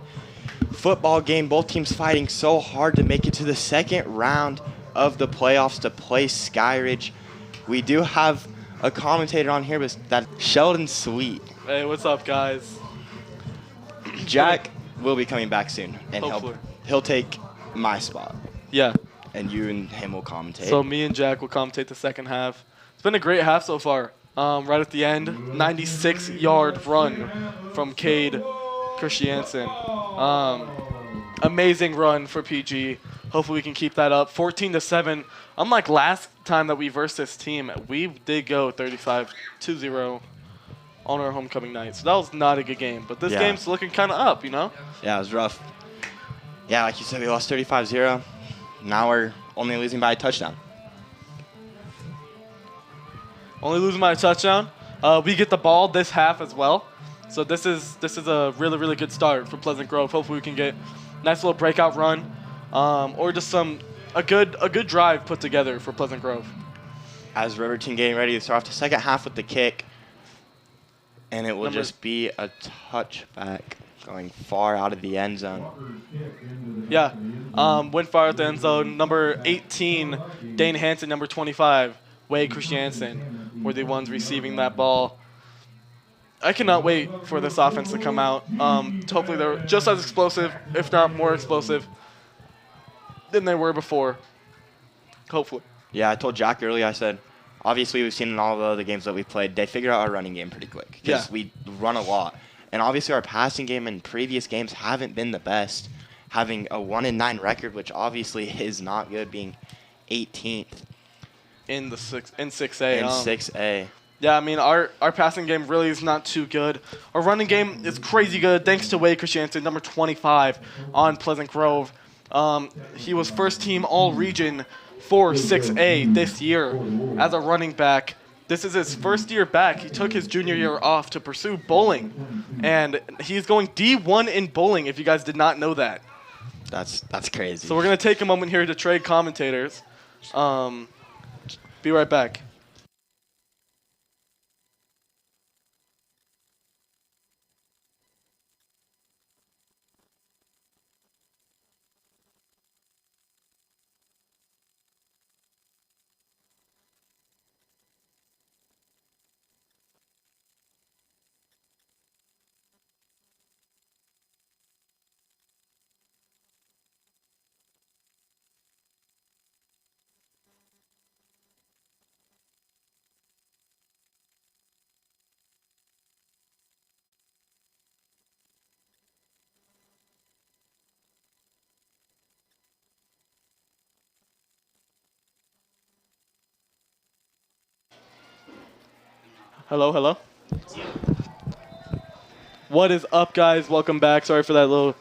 football game. Both teams fighting so hard to make it to the second round of the playoffs to play Skyridge. We do have a commentator on here, but that's Sheldon Sweet. Hey, what's up, guys? Jack will be coming back soon, and Hopefully. he'll take my spot, Yeah. and you and him will commentate. So me and Jack will commentate the second half. It's been a great half so far. Right at the end, 96-yard run from Cade Christiansen. Amazing run for PG. Hopefully we can keep that up. 14-7. Unlike last time that we versed this team, we did go 35-0 on our homecoming night. So that was not a good game. But this game's looking kind of up, you know? Yeah, it was rough. Yeah, like you said, we lost 35-0. Now we're only losing by a touchdown. Only losing by a touchdown. We get the ball this half as well. So this is a really, really good start for Pleasant Grove. Hopefully we can get a nice little breakout run, or just a good drive put together for Pleasant Grove. As Riverton getting ready to start off the second half with the kick, and it will just be a touchback going far out of the end zone. Yeah, went far at the end zone. Number 18, Dane Hansen. Number 25, Wade Christiansen were the ones receiving that ball. I cannot wait for this offense to come out. Hopefully they're just as explosive, if not more explosive, than they were before. Hopefully. Yeah, I told Jack earlier, I said, obviously we've seen in all the other games that we've played, they figured out our running game pretty quick because we run a lot. And obviously our passing game in previous games haven't been the best, having a 1-9 record, which obviously is not good, being 18th. In 6A. In 6A. Yeah, I mean, our passing game really is not too good. Our running game is crazy good, thanks to Wade Christiansen, number 25 on Pleasant Grove. He was first team all-region for 6A this year as a running back. This is his first year back. He took his junior year off to pursue bowling, and he's going D1 in bowling, if you guys did not know that. That's crazy. So we're going to take a moment here to trade commentators. Be right back. Hello. What is up, guys? Welcome back. Sorry for that little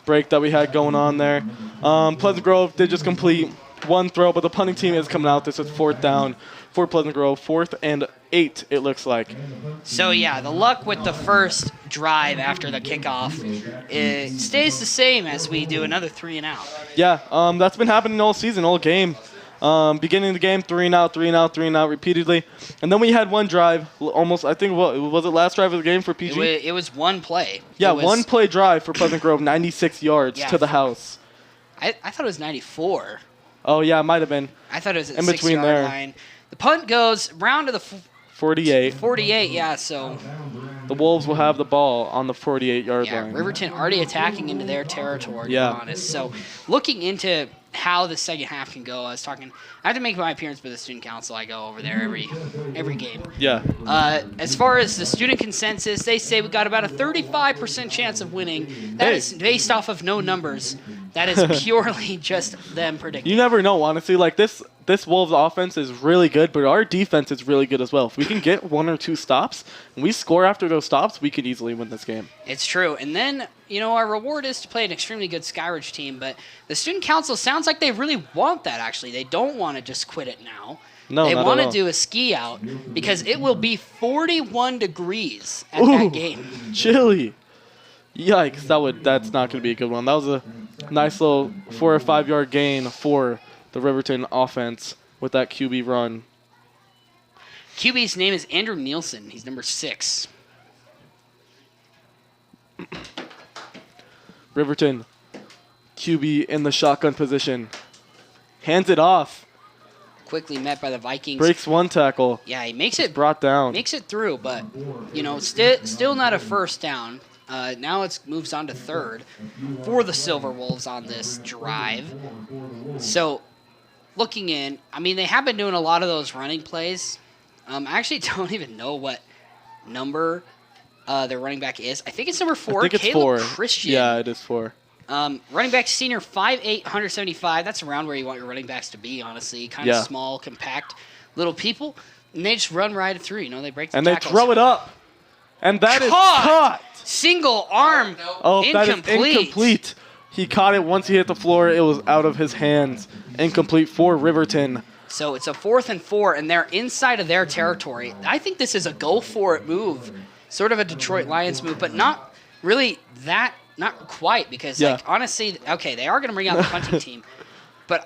break that we had going on there. Pleasant Grove did just complete one throw, but the punting team is coming out. This is 4th down for Pleasant Grove. 4th and 8, it looks like. So, yeah, the luck with the first drive after the kickoff, it stays the same as we do another 3 and out. Yeah, that's been happening all season, all game. Beginning of the game, 3 and out repeatedly. And then we had one drive, almost, I think, was it last drive of the game for PG? It was one play. Yeah, one play drive for Pleasant Grove, 96 yards to the house. I thought it was 94. Oh, yeah, it might have been. I thought it was at in the between 6-yard there. line. The punt goes round to the 48. 48, yeah, so. The Wolves will have the ball on the 48-yard line. Riverton already attacking into their territory, Yeah. to be honest. So looking into how the second half can go, I have to make my appearance for the student council. I go over there every game. Yeah. As far as the student consensus, they say we got about a 35% chance of winning. That is based off of no numbers. That is purely just them predicting. You never know, honestly. Like, this Wolves offense is really good, but our defense is really good as well. If we can get 1 or 2 stops, and we score after those stops, we could easily win this game. It's true. And then, our reward is to play an extremely good Skyridge team, but the student council sounds like they really want that, actually. They don't want to just quit it now. No, they not want at to all. do a ski out because it will be 41 degrees at that game. Chilly. Yikes, that's not going to be a good one. That was a nice little 4 or 5 yard gain for the Riverton offense with that QB run. QB's name is Andrew Nielsen. He's number 6. Riverton, QB in the shotgun position. Hands it off. Quickly met by the Vikings. Breaks one tackle. Yeah, he makes it Brought down. makes it through, but still not a first down. Now it moves on to third for the Silver Wolves on this drive. So, looking in, I mean, they have been doing a lot of those running plays. I actually don't even know what number their running back is. I think it's number 4. I think it's Caleb 4. Christian. Yeah, it is 4. Running back senior, 5'8", 175. That's around where you want your running backs to be, honestly. Kind of Yeah. small, compact little people. And they just run right through. They break the And they tackles. throw it up. And that is caught. Single arm. Oh, that is incomplete. incomplete. He caught it once he hit the floor. It was out of his hands. Incomplete for Riverton. So it's a 4th and 4, and they're inside of their territory. I think this is a go-for-it move. Sort of a Detroit Lions move, but not really that, not quite, because, Yeah. honestly, okay, they are going to bring out the punting team,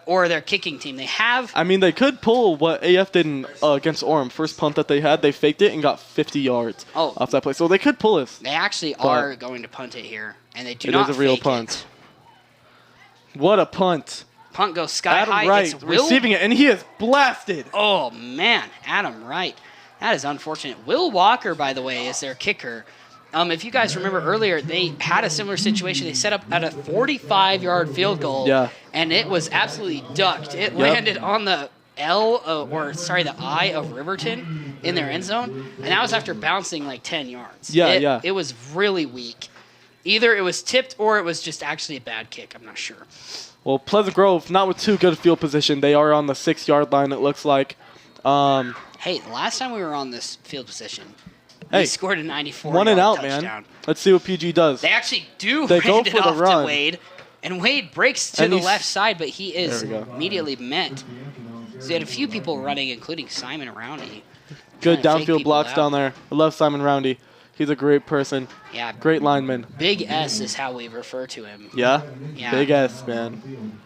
or their kicking team. They have... I mean, they could pull what AF did against Orem. First punt that they had, they faked it and got 50 yards off that play. So they could pull this. They actually are going to punt it here, and they do It not is a real fake punt. it. What a punt. Punt goes sky high. Adam Wright It's Will. receiving it, and he is blasted. Oh, man. Adam Wright. That is unfortunate. Will Walker, by the way, is their kicker. If you guys remember earlier, they had a similar situation. They set up at a 45-yard field goal, and it was absolutely ducked. It landed on the the I of Riverton in their end zone, and that was after bouncing like 10 yards. It was really weak. Either it was tipped or it was just actually a bad kick. I'm not sure. Well, Pleasant Grove, not with too good field position. They are on the 6-yard line, it looks like. Hey, the last time we were on this field position, they scored a 94-yard one and out, touchdown. man. Let's see what PG does. They actually do They hand go it for the off run. to Wade, and Wade breaks to And the he's- left side, but he is There we go. immediately met. So you had a few people running, including Simon Roundy. Good trying to fake downfield people blocks out. down there. I love Simon Roundy. He's a great person. Yeah, Great lineman. Big S is how we refer to him. Yeah? Yeah. Big S, man.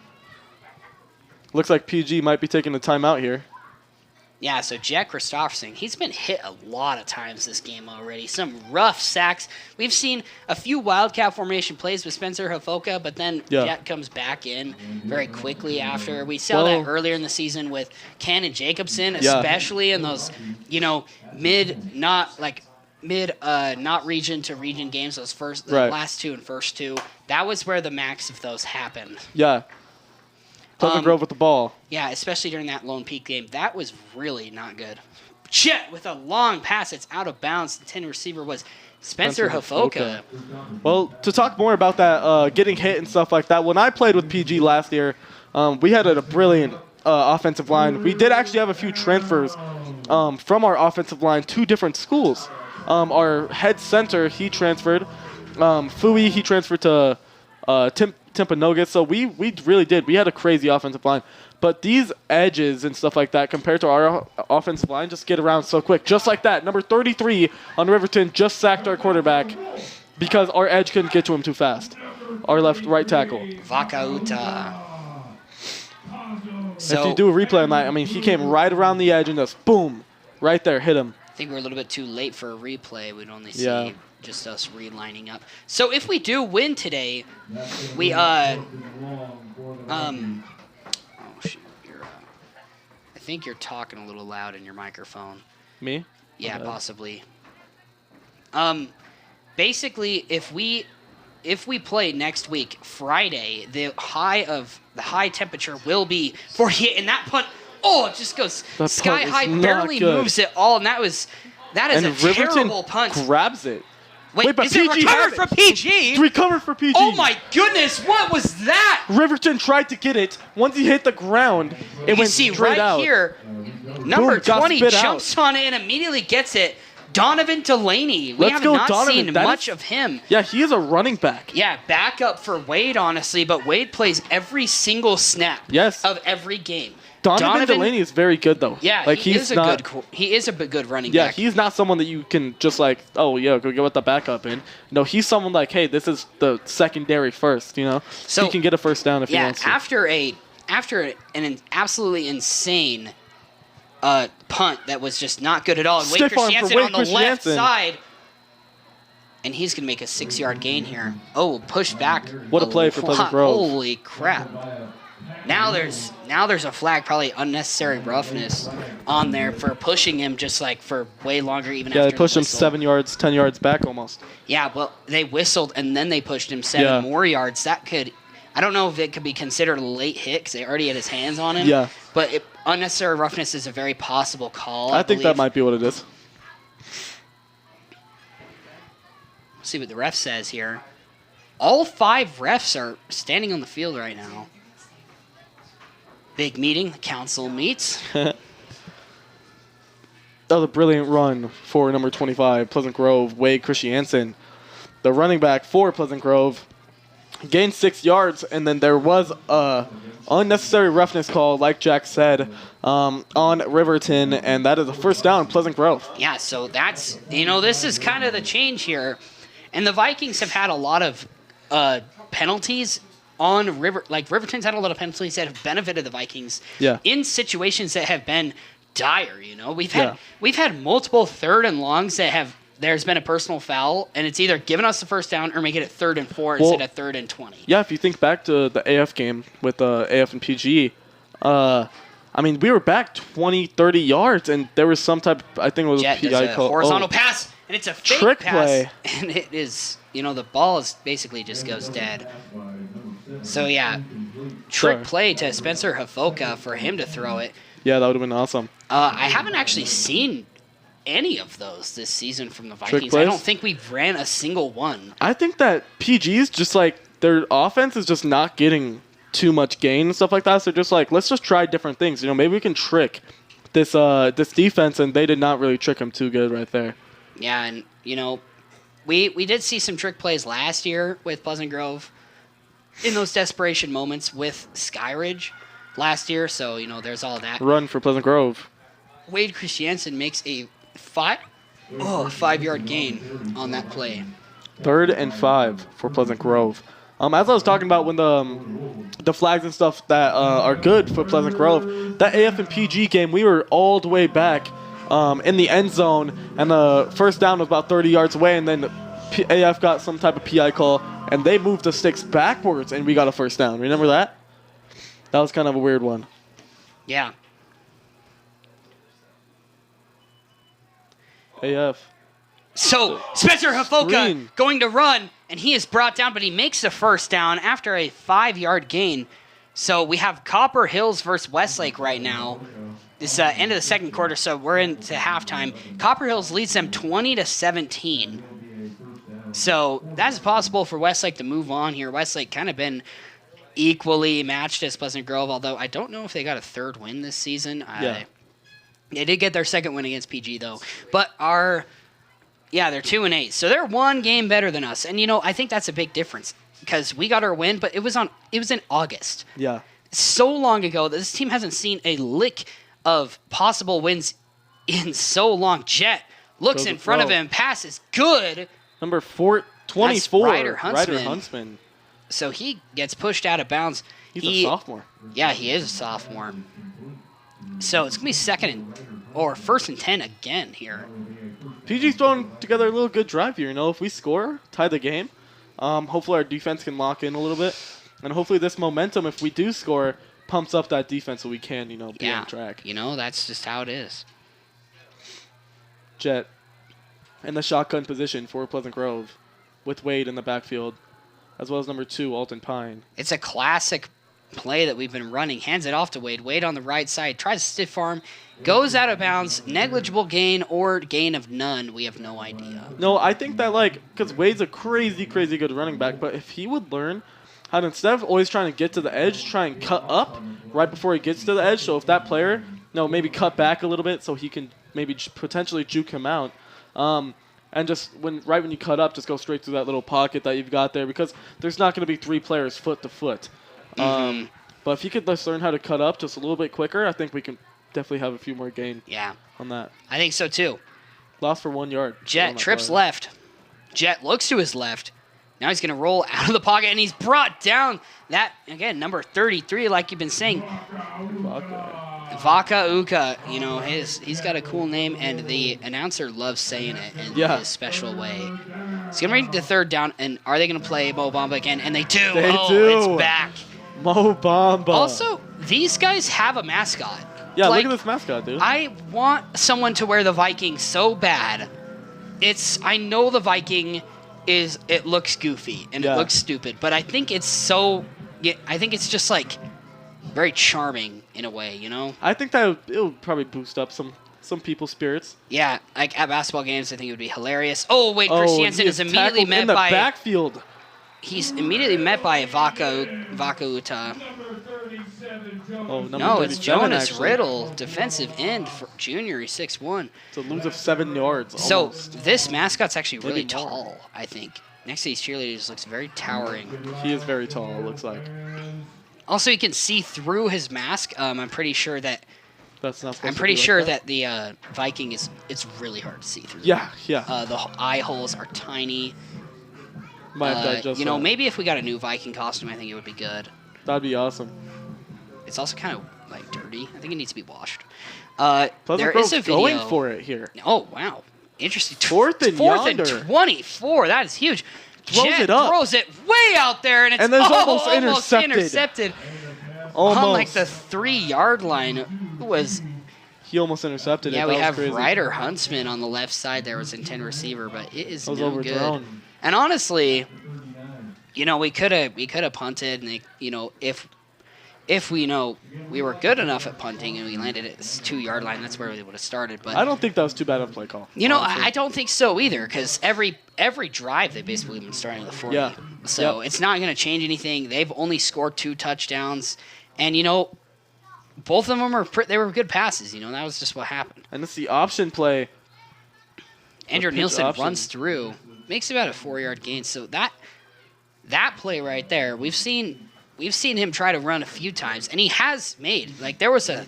Looks like PG might be taking a timeout here. Yeah, so Jack Christopherson, he's been hit a lot of times this game already. Some rough sacks. We've seen a few Wildcat formation plays with Spencer Hofoka, but then Jack comes back in very quickly after. We saw that earlier in the season with Cannon Jacobson, especially in those, not region to region games, those last two and first two. That was where the max of those happened. Yeah. Pleasant Grove with the ball. Yeah, especially during that Lone Peak game. That was really not good. Chet with a long pass. It's out of bounds. The 10 receiver was Spencer Hofoka. Well, to talk more about that, getting hit and stuff like that, when I played with PG last year, we had a brilliant offensive line. We did actually have a few transfers from our offensive line to different schools. Our head center, he transferred. Fui, he transferred to Timpanogos. So we really did. We had a crazy offensive line. But these edges and stuff like that compared to our offensive line just get around so quick. Just like that. Number 33 on Riverton just sacked our quarterback because our edge couldn't get to him too fast. Our right tackle. Vakauta. So, if you do a replay on that, I mean, he came right around the edge and just boom, right there, hit him. I think we're a little bit too late for a replay. We'd only see just us relining up. So if we do win today, we oh shoot, I think you're talking a little loud in your microphone. Me? Yeah, possibly. Basically, if we play next week, Friday, the high temperature will be 48, and that punt, it just goes That sky punt high, is barely not good. moves it all, and that is And a Riverton terrible punt. grabs it. Wait, but is it PG recovered had it. for PG? It's recovered for PG. Oh my goodness, what was that? Riverton tried to get it. Once he hit the ground, it You went see straight right out. here, number Boom, got 20 spit jumps on it and immediately gets it. Donovan Delaney. We Let's have go, not Donovan. seen That much is- of him. Yeah, he is a running back. Yeah, backup for Wade, honestly, but Wade plays every single snap of every game. Donovan Delaney is very good, though. Yeah, like, he is a good running Yeah, back. he's not someone that you can just like, go get with the backup in. No, he's someone like, hey, this is the secondary first, So he can get a first down if he wants to. after an absolutely insane punt that was just not good at all, and Wade Stiff arm for Christiansen Wade on the left Christiansen. side, and he's going to make a 6-yard gain here. Oh, pushed back. What a play for Pleasant Grove. Holy crap. Now there's a flag, probably unnecessary roughness on there for pushing him just like for way longer even after they pushed the him whistle. 7 yards, 10 yards back almost. Yeah, well, they whistled and then they pushed him 7 more yards. That could, I don't know if it could be considered a late hit because they already had his hands on him. Yeah. But unnecessary roughness is a very possible call. I think that believe. might be what it is. See what the ref says here. All 5 refs are standing on the field right now. Big meeting. The council meets. That was a brilliant run for number 25, Pleasant Grove, Wade Christiansen. The running back for Pleasant Grove gained 6 yards, and then there was a unnecessary roughness call, like Jack said, on Riverton, and that is a first down, Pleasant Grove. Yeah, so that's, this is kind of the change here. And the Vikings have had a lot of penalties on Riverton's had a lot of penalties that have benefited the Vikings in situations that have been dire. We've had multiple 3rd and longs that there's been a personal foul, and it's either given us the first down or make it 3rd and 4 instead of 3rd and 20. Yeah, if you think back to the AF game with AF and PG, we were back 20, 30 yards, and there was some type of, I think it was Jet a does PI a call. horizontal pass, and it's a fake Trick pass, play. and it is, the ball is basically just goes dead. So, yeah, trick play to Spencer Havoka for him to throw it. Yeah, that would have been awesome. I haven't actually seen any of those this season from the Trick Vikings. plays? I don't think we've ran a single one. I think that PG's just their offense is just not getting too much gain and stuff like that. So they're just let's just try different things. Maybe we can trick this defense, and they did not really trick them too good right there. Yeah, and, we did see some trick plays last year with Pleasant Grove in those desperation moments with Skyridge last year. So, there's all that. Run for Pleasant Grove. Wade Christiansen makes a 5-yard gain on that play. 3rd and 5 for Pleasant Grove. As I was talking about when the flags and stuff that are good for Pleasant Grove, that AF and PG game, we were all the way back in the end zone, and the first down was about 30 yards away, and then AF got some type of PI call, and they moved the sticks backwards, and we got a first down. Remember that? That was kind of a weird one. Yeah. AF. So, Spencer Havoka Screen. going to run, and he is brought down, but he makes the first down after a 5-yard gain. So, we have Copper Hills versus Westlake right now. This end of the second quarter, so we're into halftime. Copper Hills leads them 20-17. So, that's possible for Westlake to move on here. Westlake kind of been equally matched as Pleasant Grove, although I don't know if they got a 3rd win this season. They did get their 2nd win against PG, though. But they're 2-8. So they're 1 game better than us. And, I think that's a big difference because we got our win, but it was in August. Yeah. So long ago that this team hasn't seen a lick of possible wins in so long. Jet looks in front of him, passes good. Number 24, Ryder Huntsman. Huntsman. So he gets pushed out of bounds. He's a sophomore. Yeah, he is a sophomore. So it's going to be 1st and 10 again here. PG's throwing together a little good drive here. If we score, tie the game, hopefully our defense can lock in a little bit. And hopefully this momentum, if we do score, pumps up that defense so we can, be on track. That's just how it is. Jet in the shotgun position for Pleasant Grove with Wade in the backfield, as well as number 2, Alton Pine. It's a classic play that we've been running. Hands it off to Wade. Wade on the right side. Tries to stiff arm. Goes out of bounds. Negligible gain or gain of none. We have no idea. No, I think that, because Wade's a crazy, crazy good running back, but if he would learn how to, instead of always trying to get to the edge, try and cut up right before he gets to the edge. So if that player, maybe cut back a little bit so he can maybe potentially juke him out. And just right when you cut up, just go straight through that little pocket that you've got there because there's not going to be 3 players foot to foot. But if you could just learn how to cut up just a little bit quicker, I think we can definitely have a few more gain on that. I think so too. Lost for 1 yard. Jet trips left. Jet looks to his left. Now he's going to roll out of the pocket, and he's brought down. That, again, number 33, like you've been saying. Vaka Uka, he's got a cool name, and the announcer loves saying it in his special way. It's going to be the third down, and are they going to play Mo Bamba again? And they do. They oh, do. It's back. Mo Bamba. Also, these guys have a mascot. Yeah, Like, look at this mascot, dude. I want someone to wear the Viking so bad. I know the Viking it looks goofy and it looks stupid, but I think it's I think it's just like very charming in a way, you know? I think that it'll probably boost up some people's spirits. Yeah, like at basketball games, I think it would be hilarious. Oh, wait, Oh, Christiansen he is immediately tackled met in the by... backfield. He's immediately met by Vakuuta. Oh, number No, it's 37, Jonas actually. Riddle, defensive end for junior. He's 6'1". It's a lose of 7 yards. So almost. this mascot's actually really Maybe more. tall, I think. Next to these cheerleaders, looks very towering. He is very tall, it looks like. Also, you can see through his mask. I'm pretty sure that That's not supposed I'm to pretty be like sure that. that the Viking it's really hard to see through. Yeah. The eye holes are tiny. Might have to adjust that. Maybe if we got a new Viking costume, I think it would be good. That'd be awesome. It's also kind of like dirty. I think it needs to be washed. Pleasant There Grove's is a video. going for it here. Oh wow, interesting. Fourth and and yonder. 24. That is huge. Throws Jet it up. Throws it way out there, and it's And there's almost intercepted. Almost. On like the 3-yard line. It was He almost intercepted it. yeah. That We was have crazy. Ryder Huntsman on the left side. There was intended receiver, but it is That was no overthrown. good. And honestly, we could have punted, and if we we were good enough at punting and we landed at this 2-yard line, that's where we would have started. But I don't think that was too bad of a play call. honestly. I don't think so either, because every drive they basically been starting at the 40. Yeah. So Yep. it's not going to change anything. They've only scored 2 touchdowns, and both of them they were good passes. That was just what happened. And it's the option play. Andrew pitch Nielsen option. runs through, makes about a 4-yard gain. So that play right there, we've seen him try to run a few times, and he has made there was a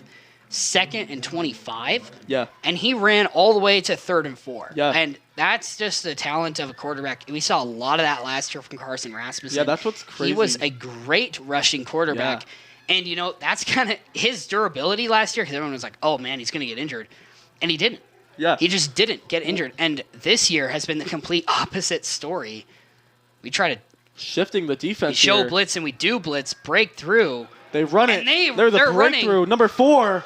2nd and 25. Yeah. And he ran all the way to 3rd and 4. Yeah. And that's just the talent of a quarterback. We saw a lot of that last year from Carson Rasmussen. Yeah, that's what's crazy. He was a great rushing quarterback. Yeah. And, that's kind of his durability last year, because everyone was like, oh, man, he's going to get injured. And he didn't. Yeah. He just didn't get injured. And this year has been the complete opposite story. We try to Shifting the defense show here. blitz, and we do blitz, break through. They run And it. They're the they're breakthrough. running. Number 4.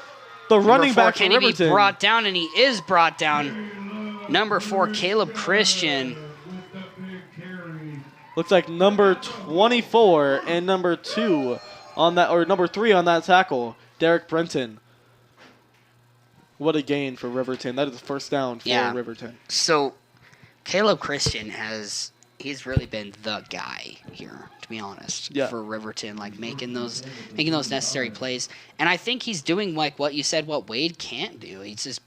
The running Number 4, back for can he be Riverton. brought down? And he is brought down. Number 4, Caleb Christian. Looks like number 24 and number 2 on that, or number 3 on that tackle, Derek Brenton. What a gain for Riverton. That is the first down for Riverton. So, Caleb Christian he's really been the guy here, to be honest, for Riverton, making those necessary plays. And I think he's doing what you said, what Wade can't do. He's just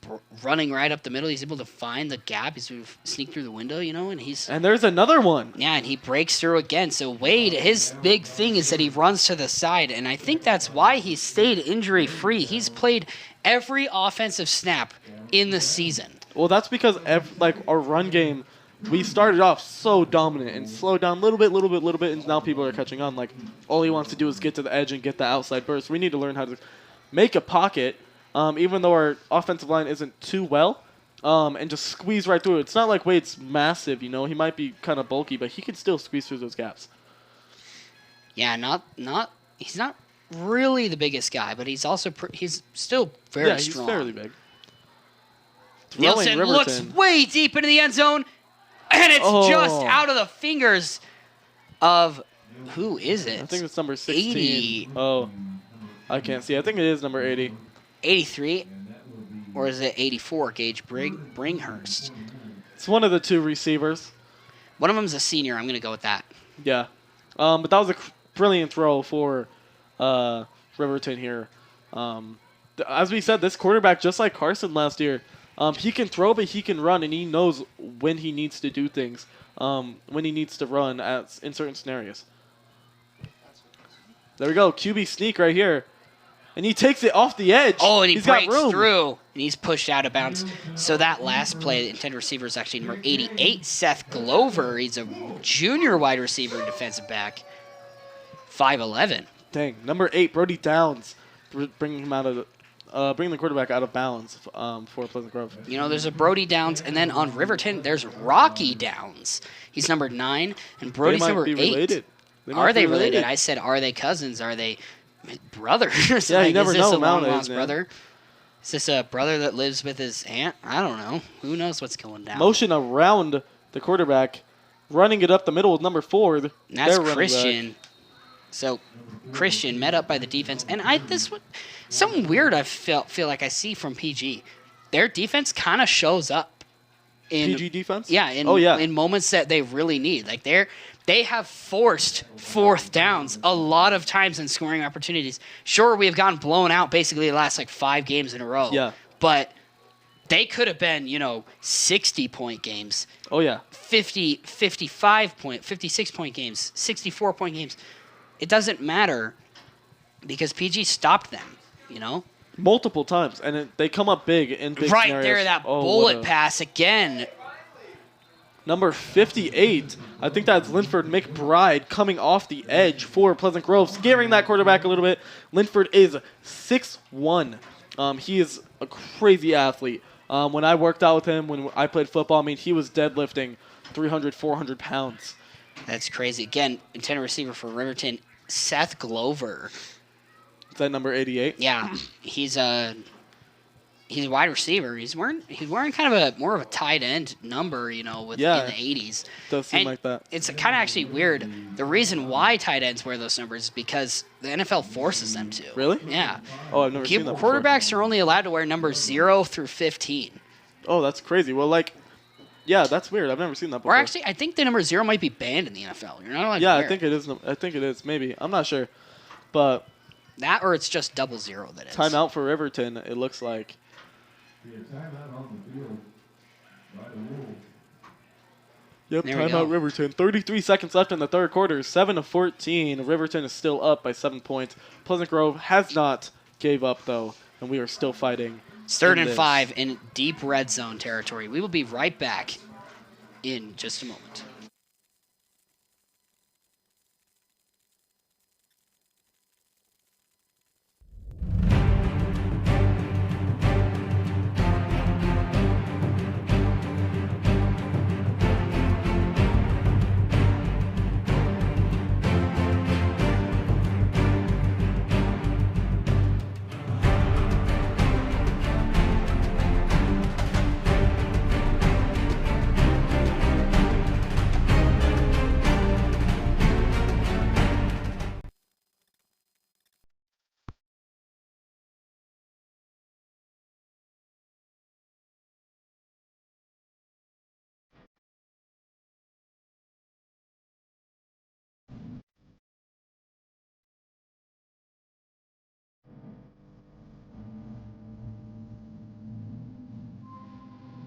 running right up the middle. He's able to find the gap. He's able to sneak through the window, and he's... And there's another one. Yeah, and he breaks through again. So Wade, his big thing is that he runs to the side, and I think that's why he stayed injury-free. He's played every offensive snap in the season. Well, that's because our run game, we started off so dominant and slowed down a little bit, and now people are catching on. All he wants to do is get to the edge and get the outside burst. We need to learn how to make a pocket, even though our offensive line isn't too well, and just squeeze right through it. It's not like Wade's massive, He might be kind of bulky, but he can still squeeze through those gaps. Yeah, he's not really the biggest guy, but he's also he's still very strong. Yeah, he's fairly big. Nielsen looks way deep into the end zone, and it's just out of the fingers of who is it? I think it's number 16. 80. Oh, I can't see. I think it is number 80. 83, or is it 84? Gage Bringhurst. It's one of the 2 receivers. One of them's a senior. I'm gonna go with that. Yeah, but that was a brilliant throw for Riverton here. As we said, this quarterback, just like Carson last year, he can throw, but he can run, and he knows when he needs to do things, when he needs to run in certain scenarios. There we go, QB sneak right here. And he takes it off the edge. Oh, and he He's breaks got room. through, and he's pushed out of bounds. So that last play, the intended receiver is actually number 88, Seth Glover. He's a junior wide receiver and defensive back, 5'11". Dang, number 8, Brody Downs, bringing him out of bring the quarterback out of bounds for Pleasant Grove. You know, there's a Brody Downs, and then on Riverton, there's Rocky Downs. He's number 9, and Brody's They might number be 8. related. Are they related? I said, are they cousins? Are they brothers? Yeah, you never is this know a long-lost nowadays, man. brother? Is this a brother that lives with his aunt? I don't know. Who knows what's going down? Motion around the quarterback, running it up the middle with number 4. And that's their running Christian. back. So Christian met up by the defense, and something weird I feel like I see from PG. Their defense kind of shows up in PG defense? Yeah, in moments that they really need. Like they have forced 4th downs a lot of times in scoring opportunities. Sure, we have gotten blown out basically the last 5 games in a row. Yeah. But they could have been, 60-point games. Oh, yeah. 50, 55-point, 56-point games, 64-point games. It doesn't matter because PG stopped them, Multiple times, and they come up big in big Right scenarios. there, that bullet pass again. Number 58, I think that's Linford McBride coming off the edge for Pleasant Grove, scaring that quarterback a little bit. Linford is 6'1". He is a crazy athlete. When I worked out with him, when I played football, he was deadlifting 300, 400 pounds. That's crazy. Again, intended receiver for Riverton, Seth Glover. Is that number 88? Yeah, he's a wide receiver. He's wearing kind of more of a tight end number, in the 80s. Does seem And like that. It's kind of actually weird. The reason why tight ends wear those numbers is because the NFL forces them to. Really? Yeah. Oh, I've never seen that before. Quarterbacks are only allowed to wear numbers 0 through 15. Oh, that's crazy. Well, yeah, that's weird. I've never seen that before. Or actually, I think the number 0 might be banned in the NFL. You're not allowed to Yeah, wear I think it is. I think it is. Maybe. I'm not sure. But that, or it's just 00 that is. timeout for Riverton, it looks like. Timeout on the field by the rules. Yep, There we go. timeout Riverton. 33 seconds left in the third quarter. 7-14. Riverton is still up by 7 points. Pleasant Grove has not gave up, though, and we are still fighting. It's 3rd in and this. 5 in deep red zone territory. We will be right back in just a moment.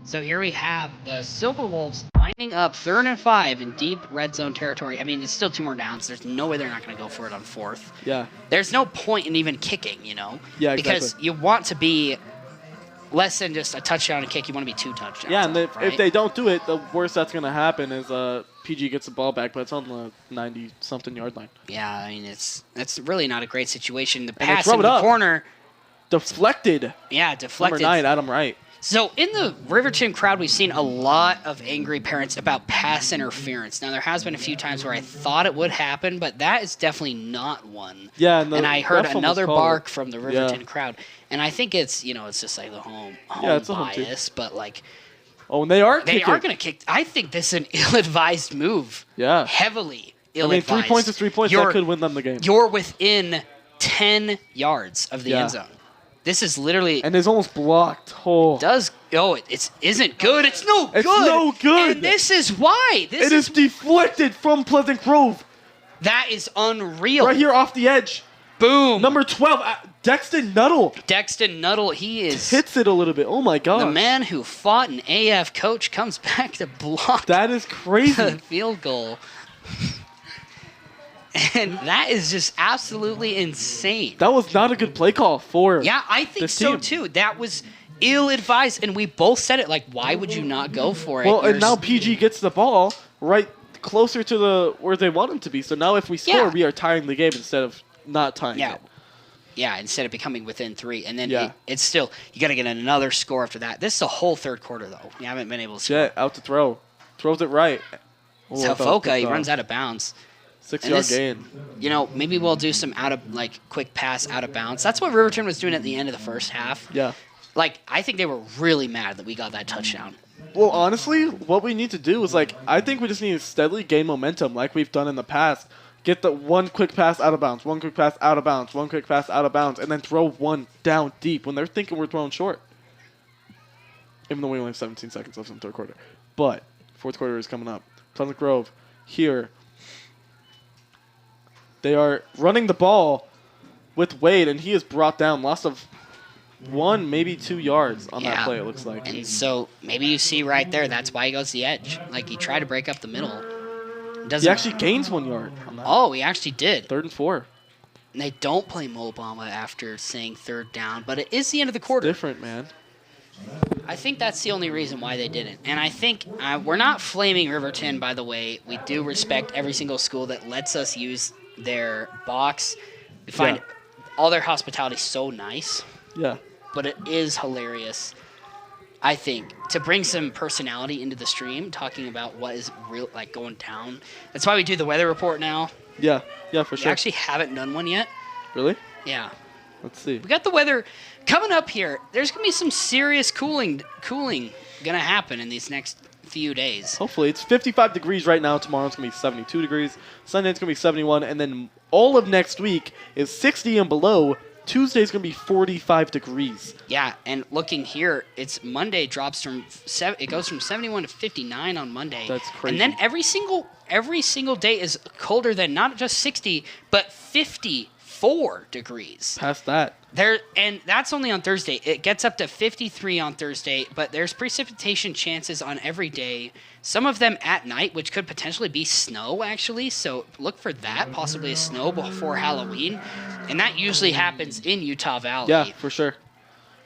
So here we have the Silver Wolves lining up 3rd and 5 in deep red zone territory. It's still 2 more downs. There's no way they're not going to go for it on 4th. Yeah. There's no point in even kicking, Yeah, because exactly. you want to be less than just a touchdown and kick. You want to be 2 touchdowns. Yeah, and right? if they don't do it, the worst that's going to happen is PG gets the ball back, but it's on the 90-something yard line. Yeah, that's really not a great situation. The they pass throw in it the up. corner. Deflected. Yeah, deflected. Number 9, Adam Wright. So in the Riverton crowd, we've seen a lot of angry parents about pass interference. Now, there has been a few times where I thought it would happen, but that is definitely not one. Yeah, and I heard ref almost another called bark it. from the Riverton crowd. And I think it's, it's just like the home it's a home team. bias, but Oh, and they are they kicking. are going to kick. I think this is an ill-advised move. Yeah. Heavily ill-advised. 3 points is 3 points. That could win them the game. You're within 10 yards of the end zone. This is literally... And it's almost blocked. Oh. It isn't good. It's no good. It's no good. And this is why. It is deflected from Pleasant Grove. That is unreal. Right here off the edge. Boom. Number 12, Dexton Nuttall. Dexton Nuttall, he is... Hits it a little bit. Oh, my God. The man who fought an AF coach comes back to block That is crazy. the field goal. And that is just absolutely insane. That was not a good play call for Yeah, I think this so team. too. That was ill-advised, and we both said it. Why would you not go for it? Well, and now PG gets the ball right closer to where they want him to be. So now if we score, Yeah. we are tying the game instead of not tying it. Yeah, instead of becoming within 3. And then Yeah. it's still, you got to get another score after that. This is a whole third quarter, though. You haven't been able to score. Jet out to throw. Throws it right. It's Hafoka, he runs out of bounds. 6-yard gain. You know, maybe we'll do some quick pass out of bounds. That's what Riverton was doing at the end of the first half. Yeah. Like, I think they were really mad that we got that touchdown. Well, honestly, what we need to do is, I think we just need to steadily gain momentum like we've done in the past. Get the one quick pass out of bounds, one quick pass out of bounds, one quick pass out of bounds, and then throw one down deep when they're thinking we're throwing short. Even though we only have 17 seconds left in the third quarter. But fourth quarter is coming up. Pleasant Grove here. They are running the ball with Wade, and he is brought down. Loss of 1, maybe 2 yards on that play, it looks like. And so maybe you see right there, that's why he goes to the edge. Like, he tried to break up the middle. He actually gains 1 yard on that. Oh, he actually did. 3rd and 4. And they don't play Mo Bamba after saying third down, but it is the end of the quarter. It's different, man. I think that's the only reason why they didn't. And I think we're not flaming Riverton, by the way. We do respect every single school that lets us use their box. We find all their hospitality so nice. Yeah. But it is hilarious, I think, to bring some personality into the stream, talking about what is real, like going down. That's why we do the weather report now. Yeah, for We sure. actually haven't done one yet. Really? Yeah. Let's see. We got the weather coming up here. There's going to be some serious cooling going to happen in these next few days. Hopefully. It's 55 degrees right now. Tomorrow it's going to be 72 degrees. Sunday it's going to be 71. And then all of next week is 60 and below. Tuesday's going to be 45 degrees. Yeah, and looking here, it's Monday drops from it goes from 71 to 59 on Monday. That's crazy. And then every single day is colder than not just 60, but 54 degrees. Past that. And that's only on Thursday. It gets up to 53 on Thursday, but there's precipitation chances on every day. Some of them at night, which could potentially be snow, actually. So look for that, possibly a snow before Halloween. And that usually happens in Utah Valley. Yeah, for sure.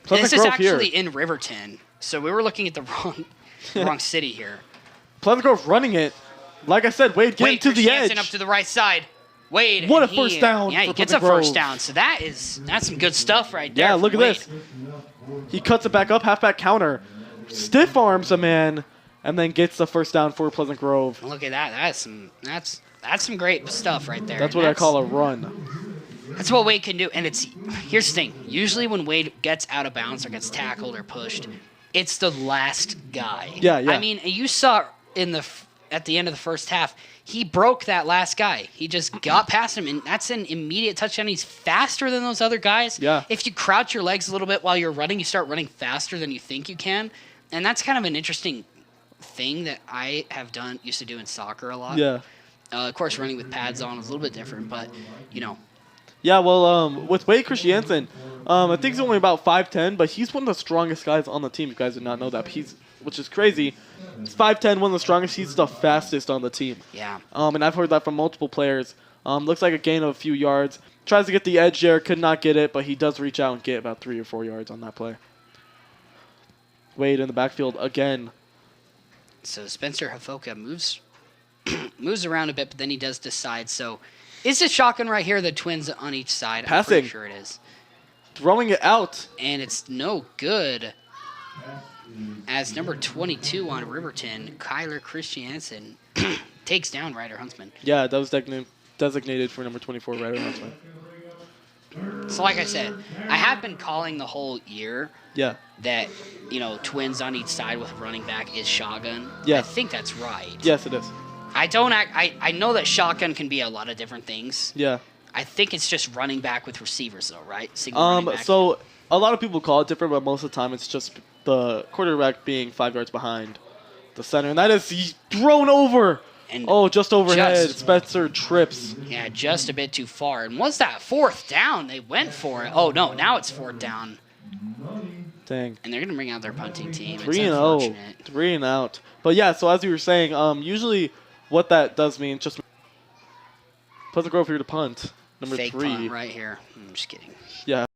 This is Grove actually here. in Riverton. So we were looking at the wrong city here. Pleasant Grove running it. Like I said, Wade getting to the edge. Up to the right side. Wade. What a first down. Yeah, he for gets a Pleasant Grove. first down. So that's some good stuff right there. Yeah, look at Wade. this. He cuts it back up, halfback counter. Stiff arms a man, and then gets the first down for Pleasant Grove. Look at that. That's some great stuff right there. That's what I call a run. That's what Wade can do. And here's the thing. Usually when Wade gets out of bounds or gets tackled or pushed, it's the last guy. Yeah. I mean, you saw at the end of the first half, he broke that last guy. He just got past him, and that's an immediate touchdown. He's faster than those other guys. Yeah. If you crouch your legs a little bit while you're running, you start running faster than you think you can. And that's kind of an interesting thing that I used to do in soccer a lot. Yeah. Of course, running with pads on is a little bit different, but, Yeah, well, with Wade Christiansen, I think he's only about 5'10", but he's one of the strongest guys on the team. You guys did not know that. Which is crazy. He's 5'10", one of the strongest. He's the fastest on the team. Yeah. And I've heard that from multiple players. Looks like a gain of a few yards. Tries to get the edge there, could not get it, but he does reach out and get about 3 or 4 yards on that play. Wade in the backfield again. So Spencer Hafoka moves around a bit, but then he does decide. So is it shotgun right here? The Twins on each side. Passing. I'm pretty sure it is. Throwing it out. And it's no good. As number 22 on Riverton, Kyler Christiansen takes down Ryder Huntsman. Yeah, that was designated for number 24, Ryder Huntsman. So like I said, I have been calling the whole year Yeah. that, twins on each side with running back is shotgun. Yeah. I think that's right. Yes, it is. I know that shotgun can be a lot of different things. Yeah. I think it's just running back with receivers though, right? Single running back. So a lot of people call it different, but most of the time it's just the quarterback being 5 yards behind the center, and that is thrown over. And just overhead. Spencer trips. Yeah, just a bit too far. And was that fourth down? They went for it. Oh no, now it's fourth down. Dang. And they're gonna bring out their punting team. 3-0. 3 and out. But yeah, so as you were saying, usually what that does mean just Pleasant Grove here to punt. Number Fake 3. punt right here. I'm just kidding. Yeah.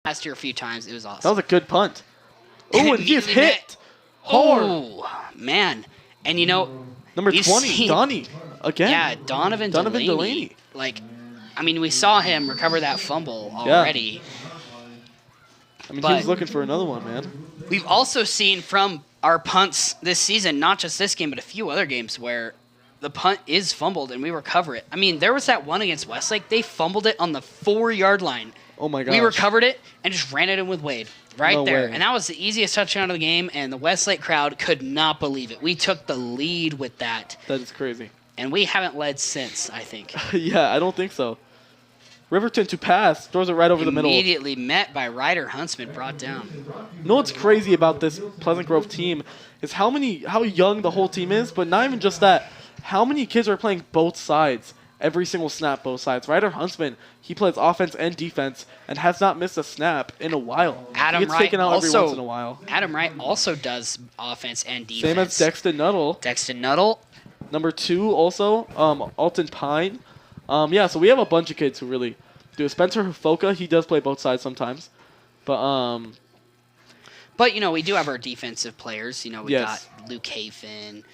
Last year a few times, it was awesome. That was a good punt. Oh, and he is hit hard. Oh, man. And Number you 20, see- Donnie. again. Yeah, Donovan Delaney. Like, I mean, we saw him recover that fumble already. I mean, he but was looking for another one, man. we've also seen from our punts this season, not just this game, but a few other games where the punt is fumbled and we recover it. I mean, there was that one against Westlake. They fumbled it on the 4-yard line. Oh, my gosh. We recovered it and just ran it in with Wade right No there. way. And that was the easiest touchdown of the game, and the Westlake crowd could not believe it. We took the lead with that, That is crazy. and we haven't led since, I think. Yeah, I don't think so. Riverton to pass, throws it right over the middle. Immediately met by Ryder Huntsman, brought down. You know what's crazy about this Pleasant Grove team is how young the whole team is, but not even just that. How many kids are playing both sides? Every single snap, both sides. Ryder Huntsman, he plays offense and defense and has not missed a snap in a while. Adam he gets Wright taken out every also- once in a while. Adam Wright also does offense and defense. Same as Dexton Nuttall. Dexton Nuttall. Number 2 also, Alton Pine. Yeah, so we have a bunch of kids who really do it. Spencer Hufoka, he does play both sides sometimes. But, But, you know, we do have our defensive players. You know, we Yes. got Luke Hafen.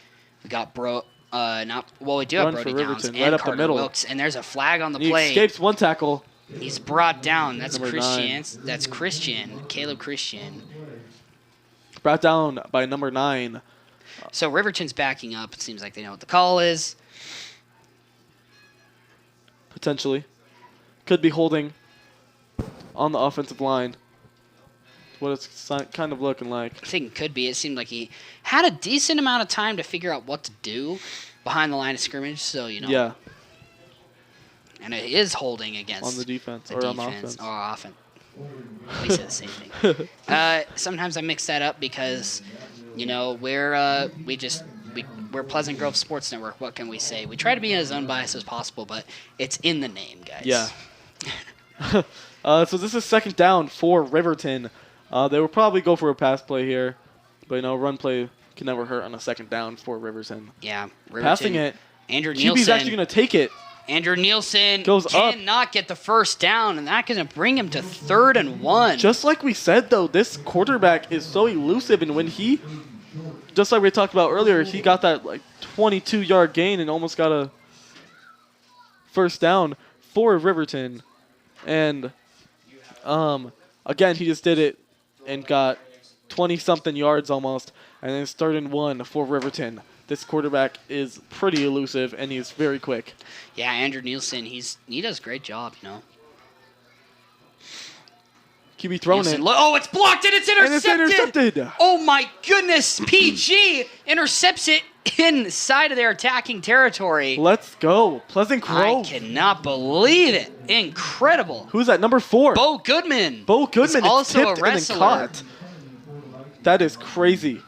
We got we do Run have for Brody Downs Riverton, and right up the Carter middle. Wilkes. And there's a flag on the he play. escapes one tackle. He's brought down. That's Number Christian. 9. That's Christian. Caleb Christian. Brought down by number 9. So Riverton's backing up. It seems like they know what the call is. Potentially. Could be holding on the offensive line. What it's kind of looking like. I think it could be. It seemed like he had a decent amount of time to figure out what to do behind the line of scrimmage. So, you know. Yeah, And it is holding against on the defense the or on defense. offense. Or offense. We said the same thing. Sometimes I mix that up because, you know, we're Pleasant Grove Sports Network. What can we say? We try to be as unbiased as possible, but it's in the name, guys. Yeah. So this is second down for Riverton. They will probably go for a pass play here, but you know, run play can never hurt on a second down for Riverton. Yeah. Riverton, Passing it. Andrew QB's Nielsen. actually going to take it. Andrew Nielsen Goes up. cannot get the first down, and that's going to bring him to 3rd and 1. Just like we said, though, this quarterback is so elusive, and when just like we talked about earlier, he got that like 22-yard gain and almost got a first down for Riverton. And again, he just did it and got 20-something yards almost, and then it's 3rd and 1 for Riverton. This quarterback is pretty elusive, and he's very quick. Yeah, Andrew Nielsen, he does a great job, you know. QB throwing Nielsen, it. oh, it's blocked and it's intercepted. And it's intercepted. Oh my goodness, PG intercepts it inside of their attacking territory. Let's go. Pleasant I Grove. cannot believe it. Incredible. Who's that? Number 4. Bo Goodman. Bo Goodman is is also a tipped and then wrestler. caught. That is crazy.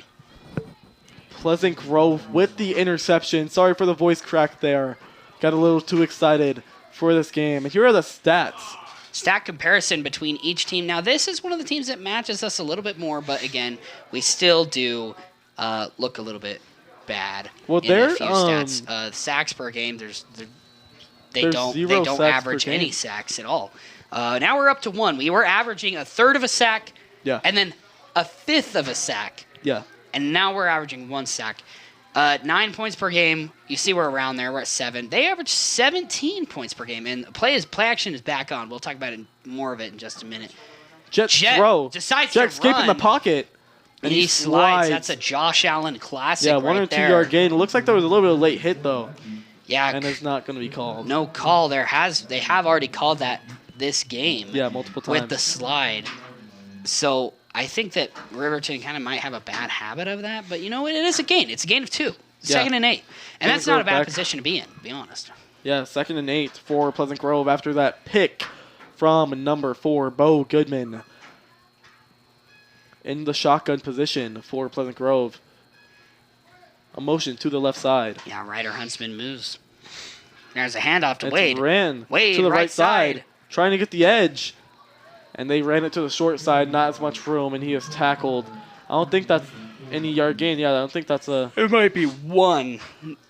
Pleasant Grove with the interception. Sorry for the voice crack there. Got a little too excited for this game. And here are the stats. Stat comparison between each team. Now, this is one of the teams that matches us a little bit more, but again, we still do look a little bit bad. Well, in they're, a few stats. Sacks per game. They there's don't 0 sacks per average game. any sacks at all. Now we're up to 1. We were averaging 1/3 of a sack, Yeah. and then 1/5 of a sack, Yeah. and now we're averaging 1 sack. 9 points per game. You see we're around there. We're at 7. They average 17 points per game, and play action is back on. We'll talk about more of it in just a minute. Jet Throw. Jet to escaping run. the pocket. And he slides. That's a Josh Allen classic. Yeah, 1 right or 2 there. yard gain. It looks like there was a little bit of late hit though, Yeah, and it's not going to be called. no call. They have already called that this game. Yeah, multiple times. With the slide. So I think that Riverton kind of might have a bad habit of that, but you know what? It is a gain. It's a gain of 2. Yeah. 2nd and 8. And Pleasant that's not a Grove bad back. position to be in, to be honest. Yeah, 2nd and 8 for Pleasant Grove after that pick from number 4, Bo Goodman. In the shotgun position for Pleasant Grove. A motion to the left side. Yeah, Ryder Huntsman moves. There's a handoff to It's Wade. ran Wade, to the right side. side, trying to get the edge. And they ran it to the short side, not as much room, and he is tackled. I don't think that's any yard gain. Yeah, I don't think that's a... It might be 1.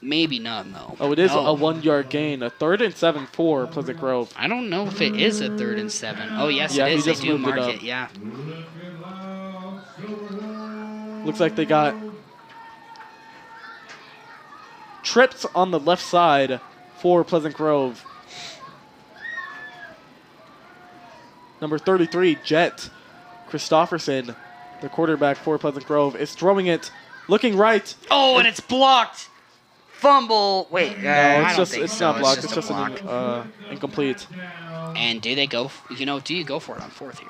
Maybe none, though. Oh, it is No. a 1 yard gain. A 3rd and 7 for Pleasant Grove. I don't know if it is a 3rd and 7. Oh, yes, Yeah, it he is. They just do moved it mark up. it, yeah. Looks like they got trips on the left side for Pleasant Grove. Number 33, Jet Christofferson, the quarterback for Pleasant Grove, is throwing it, looking right. Oh, and it's blocked. Fumble. Wait, No, I don't it's think it's so. not blocked. It's a just block. an incomplete. And do they go? Do you go for it on 4th here?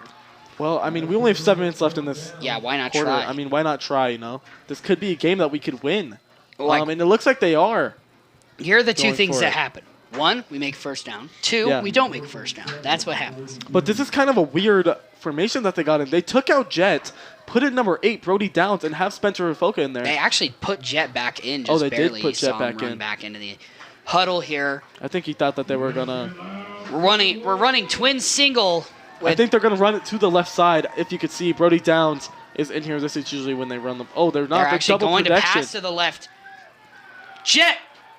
Well, I mean, we only have 7 minutes left in this Yeah, why not quarter. try? I mean, why not try? You know, this could be a game that we could win. Like- And it looks like they are. Here are the two going things for that it. happen. 1, we make first down. 2, Yeah. we don't make first down. That's what happens. But this is kind of a weird formation that they got in. They took out Jet, put in number 8, Brody Downs, and have Spencer Rafoka in there. They actually put Jet back in just they did barely. put Jet Saw him back run in. back into the huddle here. I think he thought that they were gonna. We're running twin single. I think they're gonna run it to the left side. If you could see, Brody Downs is in here. This is usually when they run them. Oh, they're not. They're actually double going protection. to pass to the left. Jet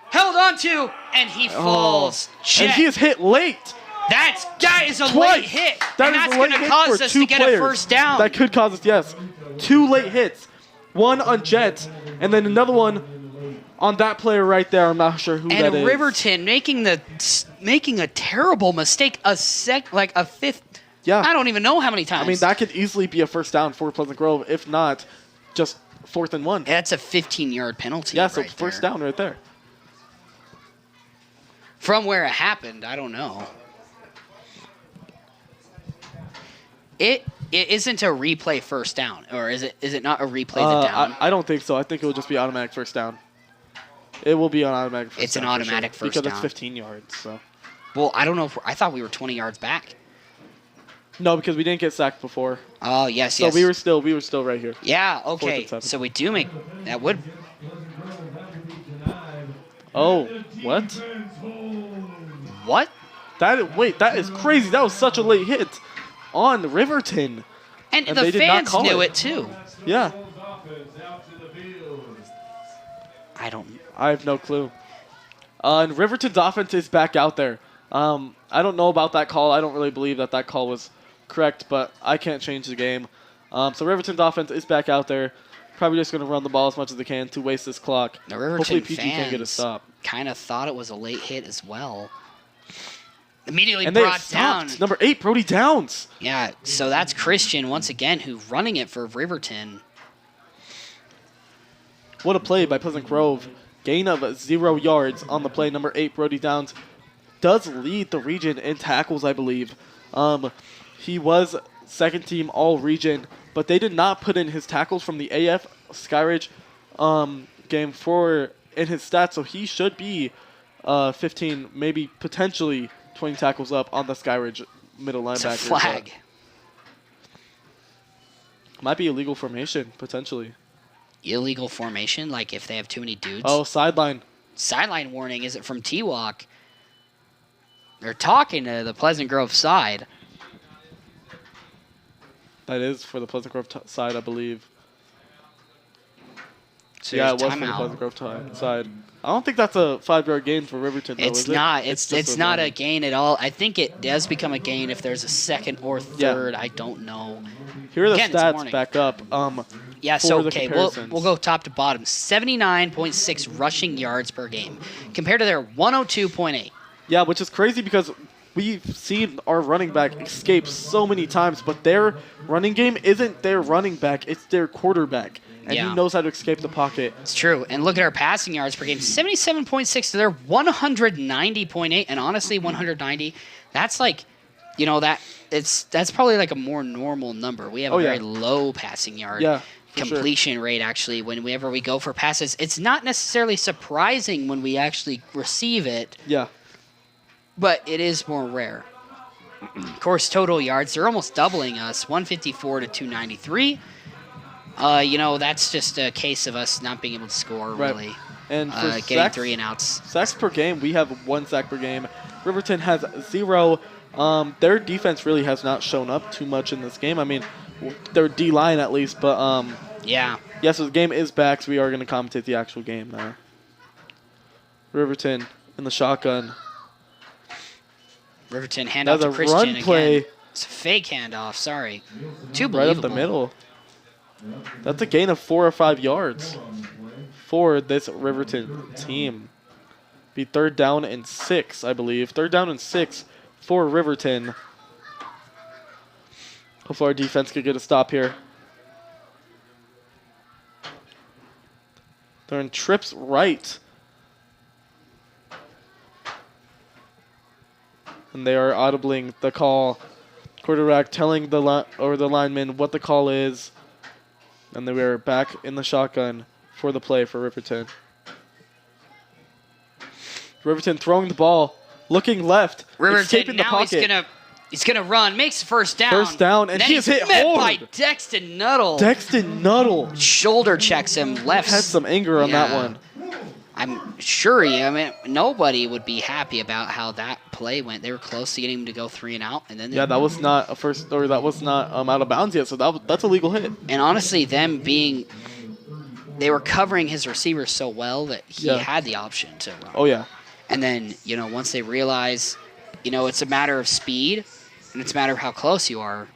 held on to, and he falls. Jet. And he is hit late. That is a Twice. late hit. That and is that's a late going to hit cause for us two to get players. a first down. That could cause us, yes. 2 late hits. One on Jet, and then another one on that player right there. I'm not sure who that and is. Riverton making a terrible mistake. A fifth. Yeah. I don't even know how many times. I mean, that could easily be a first down for Pleasant Grove, if not just 4th and 1. That's a 15-yard penalty. Yeah, so right first there. down right there. From where it happened, I don't know. It isn't a replay first down, or is it? Is it not a replay the down? I don't think so. I think it will just be automatic first down. It will be an automatic first It's down. an for automatic sure, first because down. it's 15 yards. So Well, I don't know. I thought we were 20 yards back. no, because we didn't get sacked before. Oh yes, So yes. we were still right here. Yeah. Okay. 7. So we do make that would. Oh, what? What? That is crazy. That was such a late hit on Riverton. And And the they did not fans call knew it. it too. Yeah, I don't. I have no clue. And Riverton's offense is back out there. I don't know about that call. I don't really believe that call was correct, but I can't change the game. So Riverton's offense is back out there. Probably just going to run the ball as much as they can to waste this clock. The Riverton Hopefully PG can't get a fans stop. kind of thought it was a late hit as well. Immediately And they brought down. stopped. Number 8, Brody Downs. Yeah, so that's Christian once again who's running it for Riverton. What a play by Pleasant Grove. Gain of 0 yards on the play. Number 8, Brody Downs, does lead the region in tackles, I believe. He was second team all region, but they did not put in his tackles from the AF Skyridge game in his stats, so he should be 15, maybe potentially 20 tackles up on the Skyridge middle It's a linebacker. flag. Might be illegal formation, potentially. Illegal formation, like if they have too many dudes. Oh, sideline. Sideline warning, is it from T-Walk? They're talking to the Pleasant Grove side. That is for the Pleasant Grove side, I believe. So Yeah, it there's was for the timeout. Pleasant Grove side. I don't think that's a 5-yard gain for Riverton, though, It's is it? not. It's just not a warning. gain at all. I think it does become a gain if there's a second or third. I don't know. Here are the Again, it's a stats warning. back up. Yeah, For so the okay, we'll comparisons. go top to bottom. 79.6 rushing yards per game compared to their 102.8. Yeah, which is crazy because we've seen our running back escape so many times, but their running game isn't their running back, it's their quarterback. And Yeah. he knows how to escape the pocket. It's true. And look at our passing yards per game. 77.6 to their 190.8. And honestly, 190, that's like, that's probably like a more normal number. We have Oh, a yeah. very low passing yard Yeah, for sure. completion rate, actually, whenever we go for passes. It's not necessarily surprising when we actually receive it, Yeah. but it is more rare. Of course, total yards, they're almost doubling us, 154 to 293. That's just a case of us not being able to score, Right. really. And for Getting sacks, 3 and outs. sacks per game, we have 1 sack per game. Riverton has 0. Their defense really has not shown up too much in this game. I mean, their D-line at least, but Yeah. yes, so the game is back, so we are going to commentate the actual game now. Riverton in the shotgun. Riverton handoff That's to a Christian run again. play It's a fake handoff, sorry. Too right up believable. the middle. That's a gain of 4 or 5 yards. for this Riverton team. Be 3rd down and 6, I believe. 3rd down and 6 for Riverton. Hopefully our defense could get a stop here. They're in trips right. And they are audibling the call. Quarterback telling the lineman what the call is. And they are back in the shotgun for the play for Riverton. Riverton throwing the ball, looking left, escaping Riverton the now pocket. he's gonna run, makes first down. First down, and then he is hit met hard. by Dexton Nuttall. Dexton Nuttall Shoulder checks him left. had some anger on that Yeah. one. I'm sure nobody would be happy about how that play went. They were close to getting him to go 3 and out, and then Yeah, that was not a first, or that was not out of bounds yet. So that's a legal hit. And honestly, they were covering his receivers so well that he had the option to run. Oh yeah, And then, once they realize, it's a matter of speed and it's a matter of how close you are.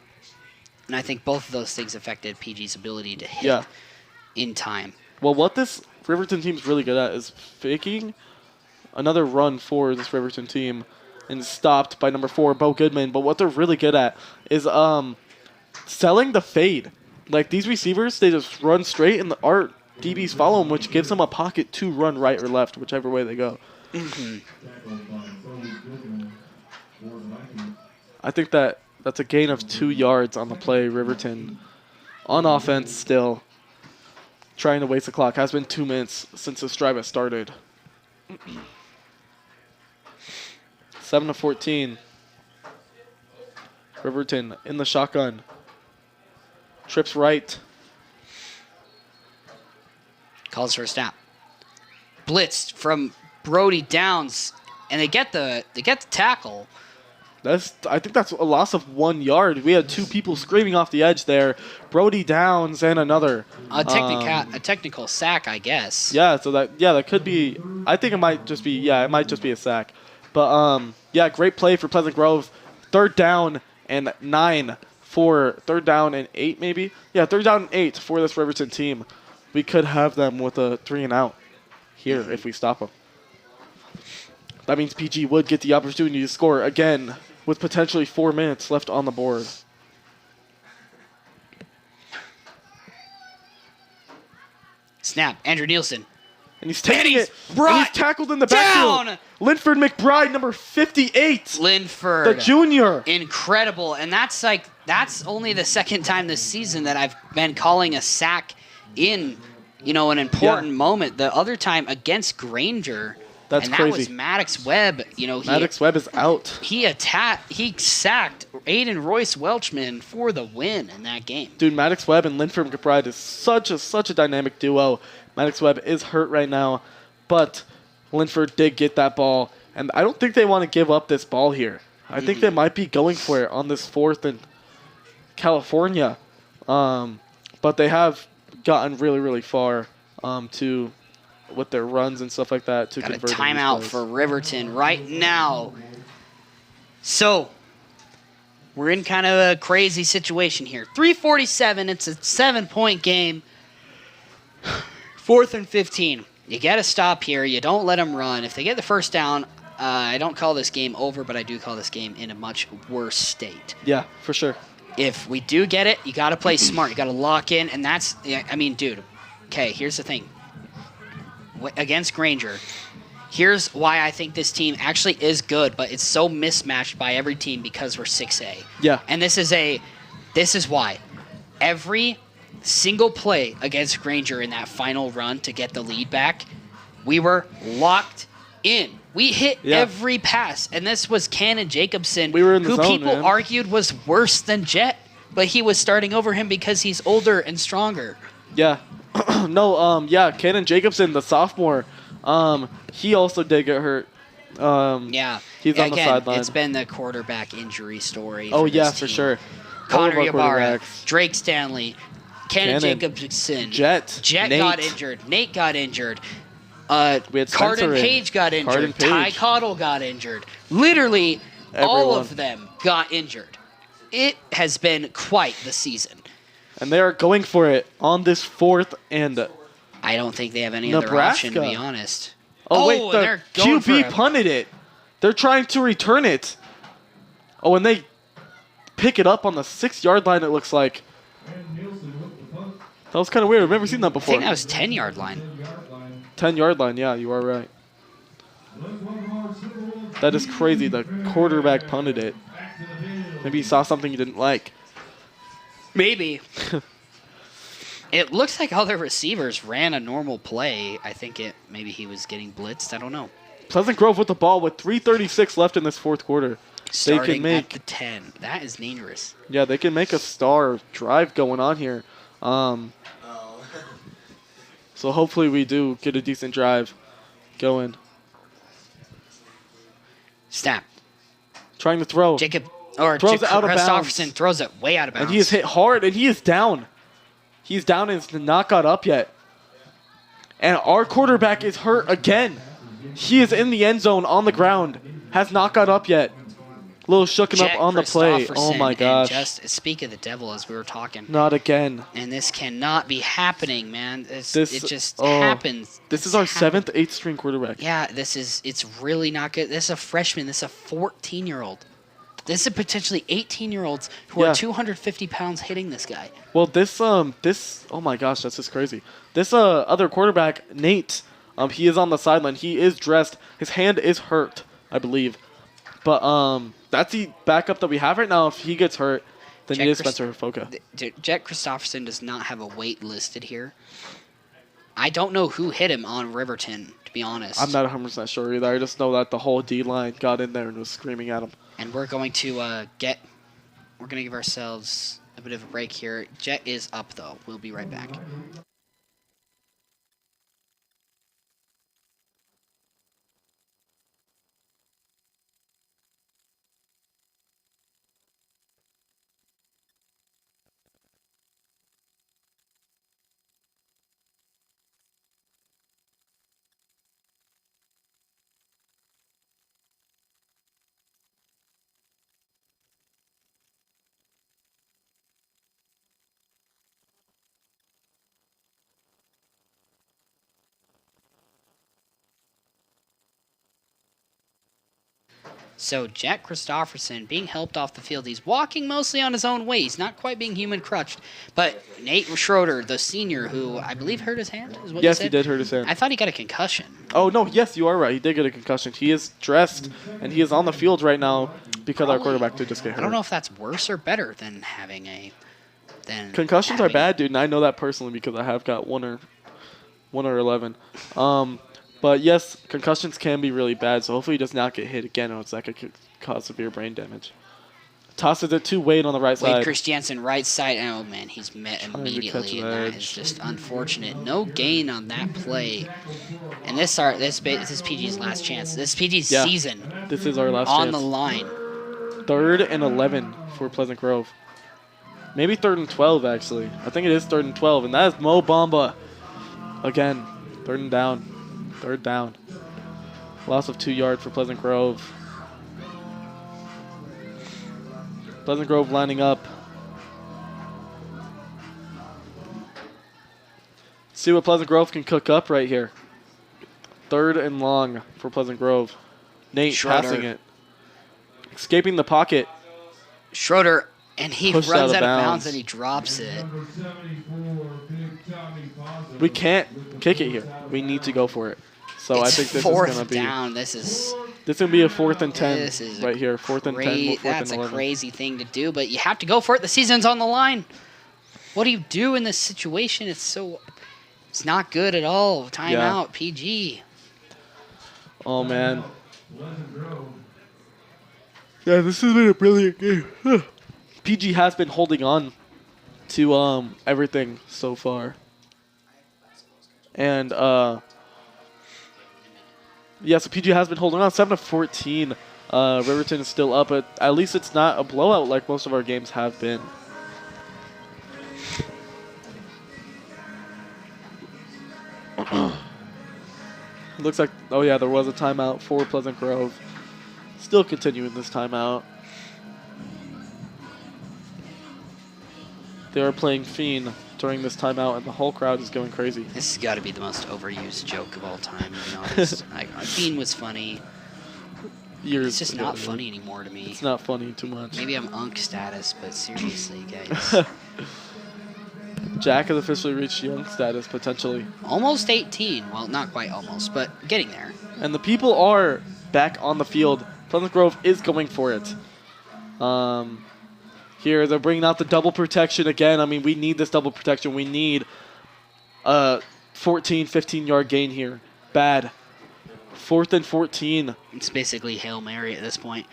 And I think both of those things affected PG's ability to hit in time. Well, what this Riverton team's really good at is faking another run for this Riverton team and stopped by number 4, Bo Goodman. But what they're really good at is selling the fade. Like these receivers, they just run straight and our DBs follow them, which gives them a pocket to run right or left, whichever way they go. Mm-hmm. I think that's a gain of 2 yards on the play. Riverton on offense still trying to waste the clock. Has been 2 minutes since this drive has started. 7-14. Riverton in the shotgun. Trips right. Calls for a snap. Blitzed from Brody Downs, and they get the tackle. I think that's a loss of 1 yard. We had 2 people screaming off the edge there. Brody Downs and another. A technical sack, I guess. Yeah, so that could be. I think it might just be a sack. But great play for Pleasant Grove. 3rd down and 9 for 3rd down and 8 maybe. Yeah, 3rd down and 8 for this Riverton team. We could have them with a 3 and out here if we stop them. That means PG would get the opportunity to score again with potentially 4 minutes left on the board. Snap. Andrew Nielsen. And he's taking he's it. And he's tackled in the backfield. Linford McBride, number 58. Linford. The junior. Incredible. And that's only the second time this season that I've been calling a sack in, an important moment. The other time against Granger. That's and crazy. That was Maddox Webb. Maddox Webb is out. He sacked Aiden Royce Welchman for the win in that game. Dude, Maddox Webb and Linford McBride is such a dynamic duo. Maddox Webb is hurt right now, but Linford did get that ball, and I don't think they want to give up this ball here. I think they might be going for it on this 4th and California, but they have gotten really far with their runs and stuff like that to convert. Got a timeout for Riverton right now. So we're in kind of a crazy situation here. 3:47. It's a 7-point game. 4th and 15. You got to stop here. You don't let them run. If they get the first down, I don't call this game over, but I do call this game in a much worse state. Yeah, for sure. If we do get it, you got to play smart. You got to lock in, and that's, dude. Okay, here's the thing. Against Granger, here's why I think this team actually is good, but it's so mismatched by every team because we're 6A. Yeah. And this is why. Every single play against Granger in that final run to get the lead back, we were locked in. We hit every pass, and this was Cannon Jacobson, we were in the who zone, people man. argued was worse than Jet, but he was starting over him because he's older and stronger. Yeah. Cannon Jacobson, the sophomore, he also did get hurt. He's on the sideline. It's been the quarterback injury story. Oh, for yeah, this for team. sure. Connor All of our Ybarra, quarterbacks. Drake Stanley, Cannon Jacobson, Jet Nate got injured. Nate got injured. We had Carden Spencer in. Page got injured. Carden Page. Ty Cottle got injured. Literally, all Everyone. of them got injured. It has been quite the season. And they are going for it on this 4th and I don't think they have any other option, to be honest. Oh, wait, the they're going for QB it. punted it. They're trying to return it. Oh, and they pick it up on the 6-yard line, it looks like. That was kind of weird. I've never seen that I before. think that was 10-yard line. 10-yard line, yeah, you are right. That is crazy. The quarterback punted it. Maybe he saw something he didn't like. Maybe. It looks like all their receivers ran a normal play. I think maybe he was getting blitzed. I don't know. Pleasant Grove with the ball with 3:36 left in this fourth quarter. Starting they can make at the 10. That is dangerous. Yeah, they can make a star drive going on here. So hopefully we do get a decent drive going. Snap. Trying to throw. Throws it out of bounds. Christopherson throws it way out of bounds. And he is hit hard, and he is down. He's down and is not got up yet. And our quarterback is hurt again. He is in the end zone on the ground. Has not got up yet. A little shooken up on the play. Oh my gosh. Just speak of the devil as we were talking. Not again. And this cannot be happening, man. It just happens. This is our 7th, 8th string quarterback. Yeah, it's really not good. This is a freshman. This is a 14-year-old. This is potentially 18-year-olds who are 250 pounds hitting this guy. Well, oh my gosh, that's just crazy. This other quarterback, Nate, he is on the sideline. He is dressed. His hand is hurt, I believe. But that's the backup that we have right now. If he gets hurt, then it is Spencer Foca. Jet Christopherson does not have a weight listed here. I don't know who hit him on Riverton, to be honest. I'm not 100% sure either. I just know that the whole D-line got in there and was screaming at him. And we're going to give ourselves a bit of a break here. Jet is up, though. We'll be right back. So Jack Christopherson being helped off the field. He's walking mostly on his own way. He's not quite being human crutched. But Nate Schroeder, the senior, who I believe hurt his hand, is what you said? Yes, he did hurt his hand. I thought he got a concussion. Oh, no, yes, you are right. He did get a concussion. He is dressed, and he is on the field right now because our quarterback did just get hurt. I don't know if that's worse or better than having a... Concussions are bad, dude, and I know that personally because I have got 1 or 11. But yes, concussions can be really bad, so hopefully he does not get hit again, or else that could cause severe brain damage. Tosses it to Wade on the right side. Wade Christiansen, right side. Oh, man, he's met immediately, and that is just unfortunate. No gain on that play. And this is PG's last chance. This is PG's season. This is our last on chance. the line. 3rd and 11 for Pleasant Grove. Maybe 3rd and 12, actually. I think it is 3rd and 12, and that is Mo Bamba. Again, 3rd and down. 3rd down. Loss of 2 yards for Pleasant Grove. Pleasant Grove lining up. See what Pleasant Grove can cook up right here. 3rd and long for Pleasant Grove. Nate Schroeder. passing it. Escaping the pocket. Schroeder, and he Pushed runs out of out of bounds. bounds and he drops it. We can't kick it here. We need to go for it. So I think this is going to be... down. This is This is going to be a 4th and 10 This is right here. 4th and 10, 4th that's and 11. a crazy thing to do, but you have to go for it. The season's on the line. What do you do in this situation? It's not good at all. Timeout, PG. Oh, man. Yeah, this has been a brilliant game. PG has been holding on to everything so far. And, yeah, so PG has been holding on 7-14. Riverton is still up, but at least it's not a blowout like most of our games have been. Looks like, oh yeah, there was a timeout for Pleasant Grove. Still continuing this timeout. They are playing Fiend during this timeout, and the whole crowd is going crazy. This has got to be the most overused joke of all time, to be honest. Bean was funny. It's just not funny anymore to me. It's not funny too much. Maybe I'm unk status, but seriously, guys. Jack has officially reached young status, potentially. Almost 18. Well, not quite almost, but getting there. And the people are back on the field. Pleasant Grove is going for it. Here, they're bringing out the double protection again. I mean, we need this double protection. We need a 14, 15-yard gain here. Bad. 4th and 14. It's basically Hail Mary at this point.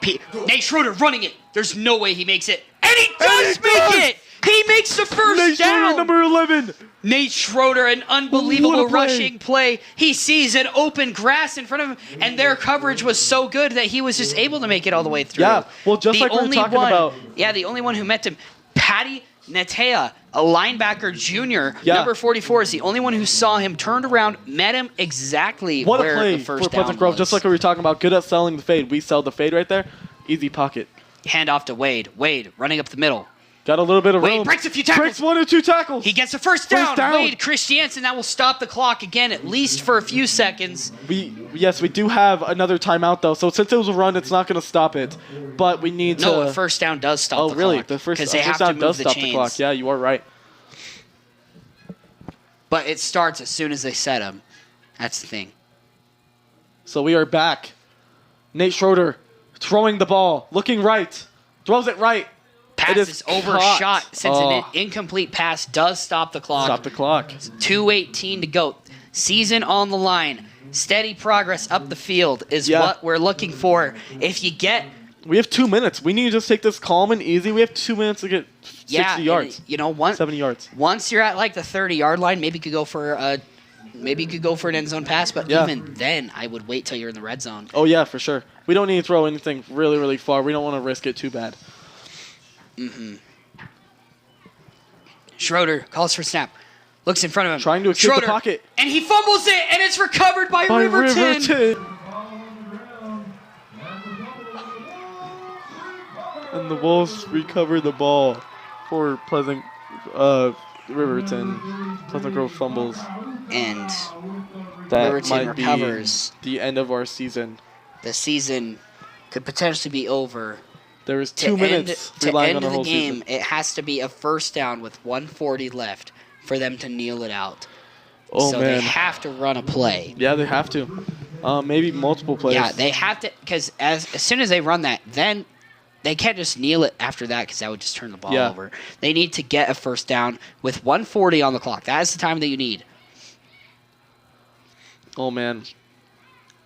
Nate Schroeder running it. There's no way he makes it. And he does make it! He makes the first Nate down! Schroeder, number 11. Nate Schroeder, an unbelievable What a play. rushing play. He sees an open grass in front of him, and their coverage was so good that he was just able to make it all the way through. Yeah, well, just like we were talking about. Yeah, the only one who met him, Patty Natea, a linebacker junior, number 44, is the only one who saw him, turned around, met him exactly What a where play the first for down Pleasant Grove, was. just like we were talking about. Good at selling the fade. We sell the fade right there. Easy pocket. Hand off to Wade. Wade running up the middle. Got a little bit of Wade room. breaks a few tackles. Breaks 1 or 2 tackles. He gets a first down. Wade Christiansen, that will stop the clock again, at least for a few seconds. Yes, we do have another timeout, though. So since it was a run, it's not going to stop it. But we need to... No, a first down does stop the clock. Oh, really? The first down does stop the clock. Yeah, you are right. But it starts as soon as they set him. That's the thing. So we are back. Nate Schroeder throwing the ball. Looking right. Throws it right. Pass is overshot caught. since an incomplete pass does stop the clock. Stop the clock. 2:18 to go. Season on the line. Steady progress up the field is what we're looking for. If you get... We have 2 minutes. We need to just take this calm and easy. We have 2 minutes to get 60 yards. You know, 70 yards. Once you're at like the 30-yard line, maybe you could go for an end zone pass, but even then, I would wait till you're in the red zone. Oh, yeah, for sure. We don't need to throw anything really, really far. We don't want to risk it too bad. Schroeder calls for snap. Looks in front of him. Trying to escape the pocket. And he fumbles it, and it's recovered by Riverton. And the Wolves recover the ball for Pleasant Riverton. Pleasant Grove fumbles. And That Riverton might recovers. be the end of our season. The season could potentially be over. There is 2 minutes to relying end on our the whole game. season. It has to be a first down with 1:40 left for them to kneel it out. Oh, so man. they have to run a play. Yeah, they have to. Maybe multiple plays. Yeah, they have to, because as soon as they run that, then they can't just kneel it after that because that would just turn the ball over. They need to get a first down with 1:40 on the clock. That is the time that you need. Oh, man.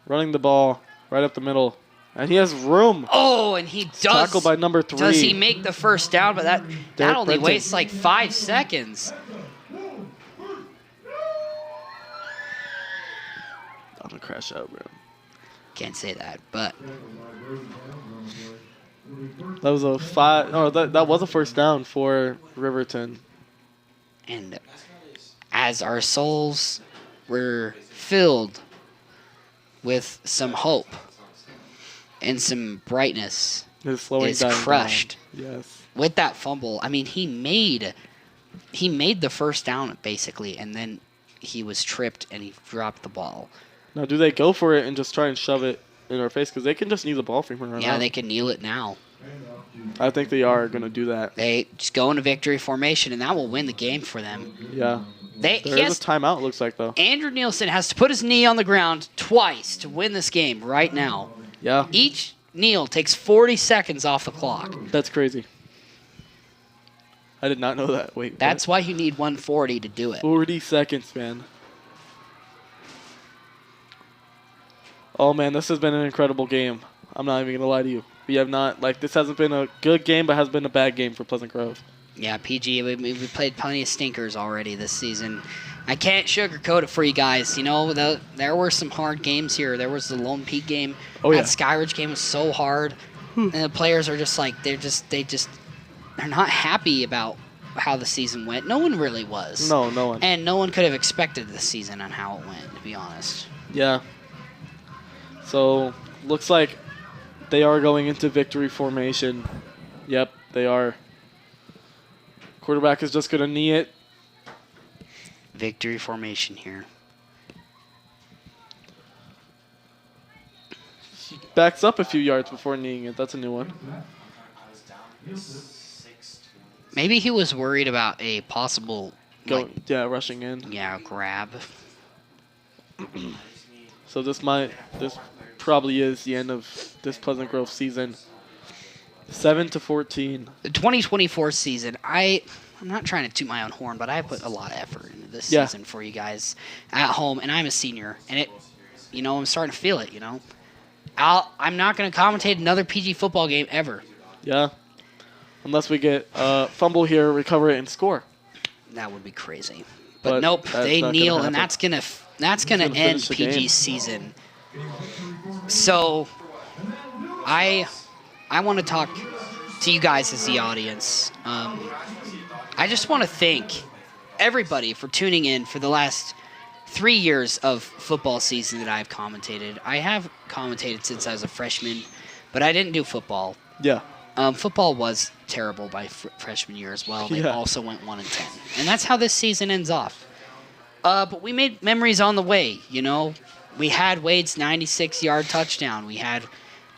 Running the ball right up the middle. And he has room. Oh, and he does. Tackled by number 3. Does he make the first down? But that only Brenton. wastes like 5 seconds. I'm going to crash out, bro. Can't say that, but That was a that was a first down for Riverton. and as our souls were filled with some hope and some brightness, It's slowing is down. crushed. Yes. With that fumble, I mean, he made the first down basically, and then he was tripped and he dropped the ball. Now, do they go for it and just try and shove it in our face? Because they can just kneel the ball from here on Yeah, out. they can kneel it now. I think they are going to do that. They just go into victory formation, and that will win the game for them. Yeah. There He is has a timeout, it looks like, though. Andrew Nielsen has to put his knee on the ground twice to win this game right now. Yeah. Each kneel takes 40 seconds off the clock. That's crazy. I did not know that. Wait. That's why you need 140 to do it. 40 seconds, man. Oh, man, this has been an incredible game. I'm not even going to lie to you. We have not, this hasn't been a good game, but has been a bad game for Pleasant Grove. Yeah, PG, we played plenty of stinkers already this season. I can't sugarcoat it for you guys. You know, there were some hard games here. There was the Lone Peak game. Oh, yeah. That Skyridge game was so hard. And the players are just like, they're not happy about how the season went. No one really was. No one. And no one could have expected this season on how it went, to be honest. Yeah. So, looks like they are going into victory formation. Yep, they are. Quarterback is just going to knee it. Victory formation here. He backs up a few yards before kneeing it. That's a new one. Maybe he was worried about a possible Rushing in. grab. So this probably is the end of this Pleasant Grove season. 7-14. The 2024 season, I'm not trying to toot my own horn, but I put a lot of effort into this Yeah. season for you guys at home, and I'm a senior, and I'm starting to feel it. I'm not going to commentate another PG football game ever. Yeah. Unless we get fumble here, recover it, and score. That would be crazy. But But nope, that's they not gonna kneel, and happen. that's gonna gonna end finish the game. PG's season. So, I want to talk to you guys as the audience. I just want to thank everybody for tuning in for the last 3 years of football season that I've commentated. I have commentated since I was a freshman, but I didn't do football. Yeah. Football was terrible by freshman year as well. They Yeah. also went 1-10, and that's how this season ends off. But we made memories on the way. We had Wade's 96-yard touchdown. We had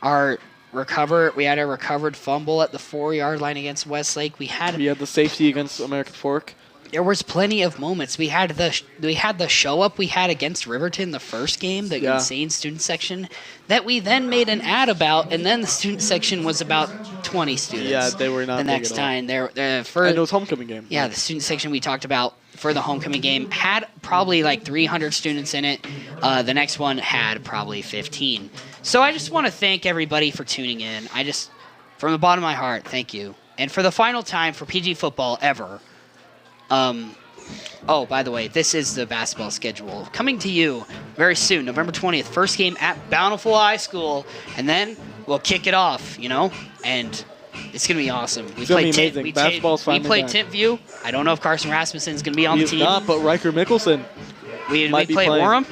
our recovered fumble at the 4-yard line against Westlake. We had the safety against American Fork. There was plenty of moments. We had the show up we had against Riverton the first game, the insane student section, that we then made an ad about, and then the student section was about 20 students. Yeah, they were not the big next at all. time. And it was homecoming game. Yeah, the student section we talked about for the homecoming game had probably like 300 students in it. The next one had probably 15. So I just want to thank everybody for tuning in. From the bottom of my heart, thank you. And for the final time for PG football ever. By the way, this is the basketball schedule coming to you very soon, November 20th. First game at Bountiful High School, and then we'll kick it off, and it's going to be awesome. It's going to be amazing. Basketball's We finally play back. Tip View. I don't know if Carson Rasmussen's going to be on He the is team. not, but Riker Mickelson. We might be play playing. Warham.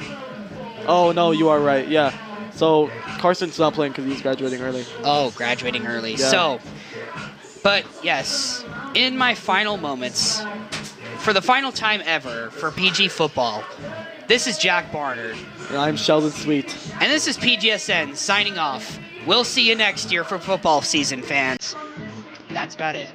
Oh, no, you are right. Yeah. So Carson's not playing because he's graduating early. Oh, graduating early. Yeah. But yes, in my final moments, for the final time ever for PG football, this is Jack Barnard. And I'm Sheldon Sweet. And this is PGSN signing off. We'll see you next year for football season, fans. That's about it.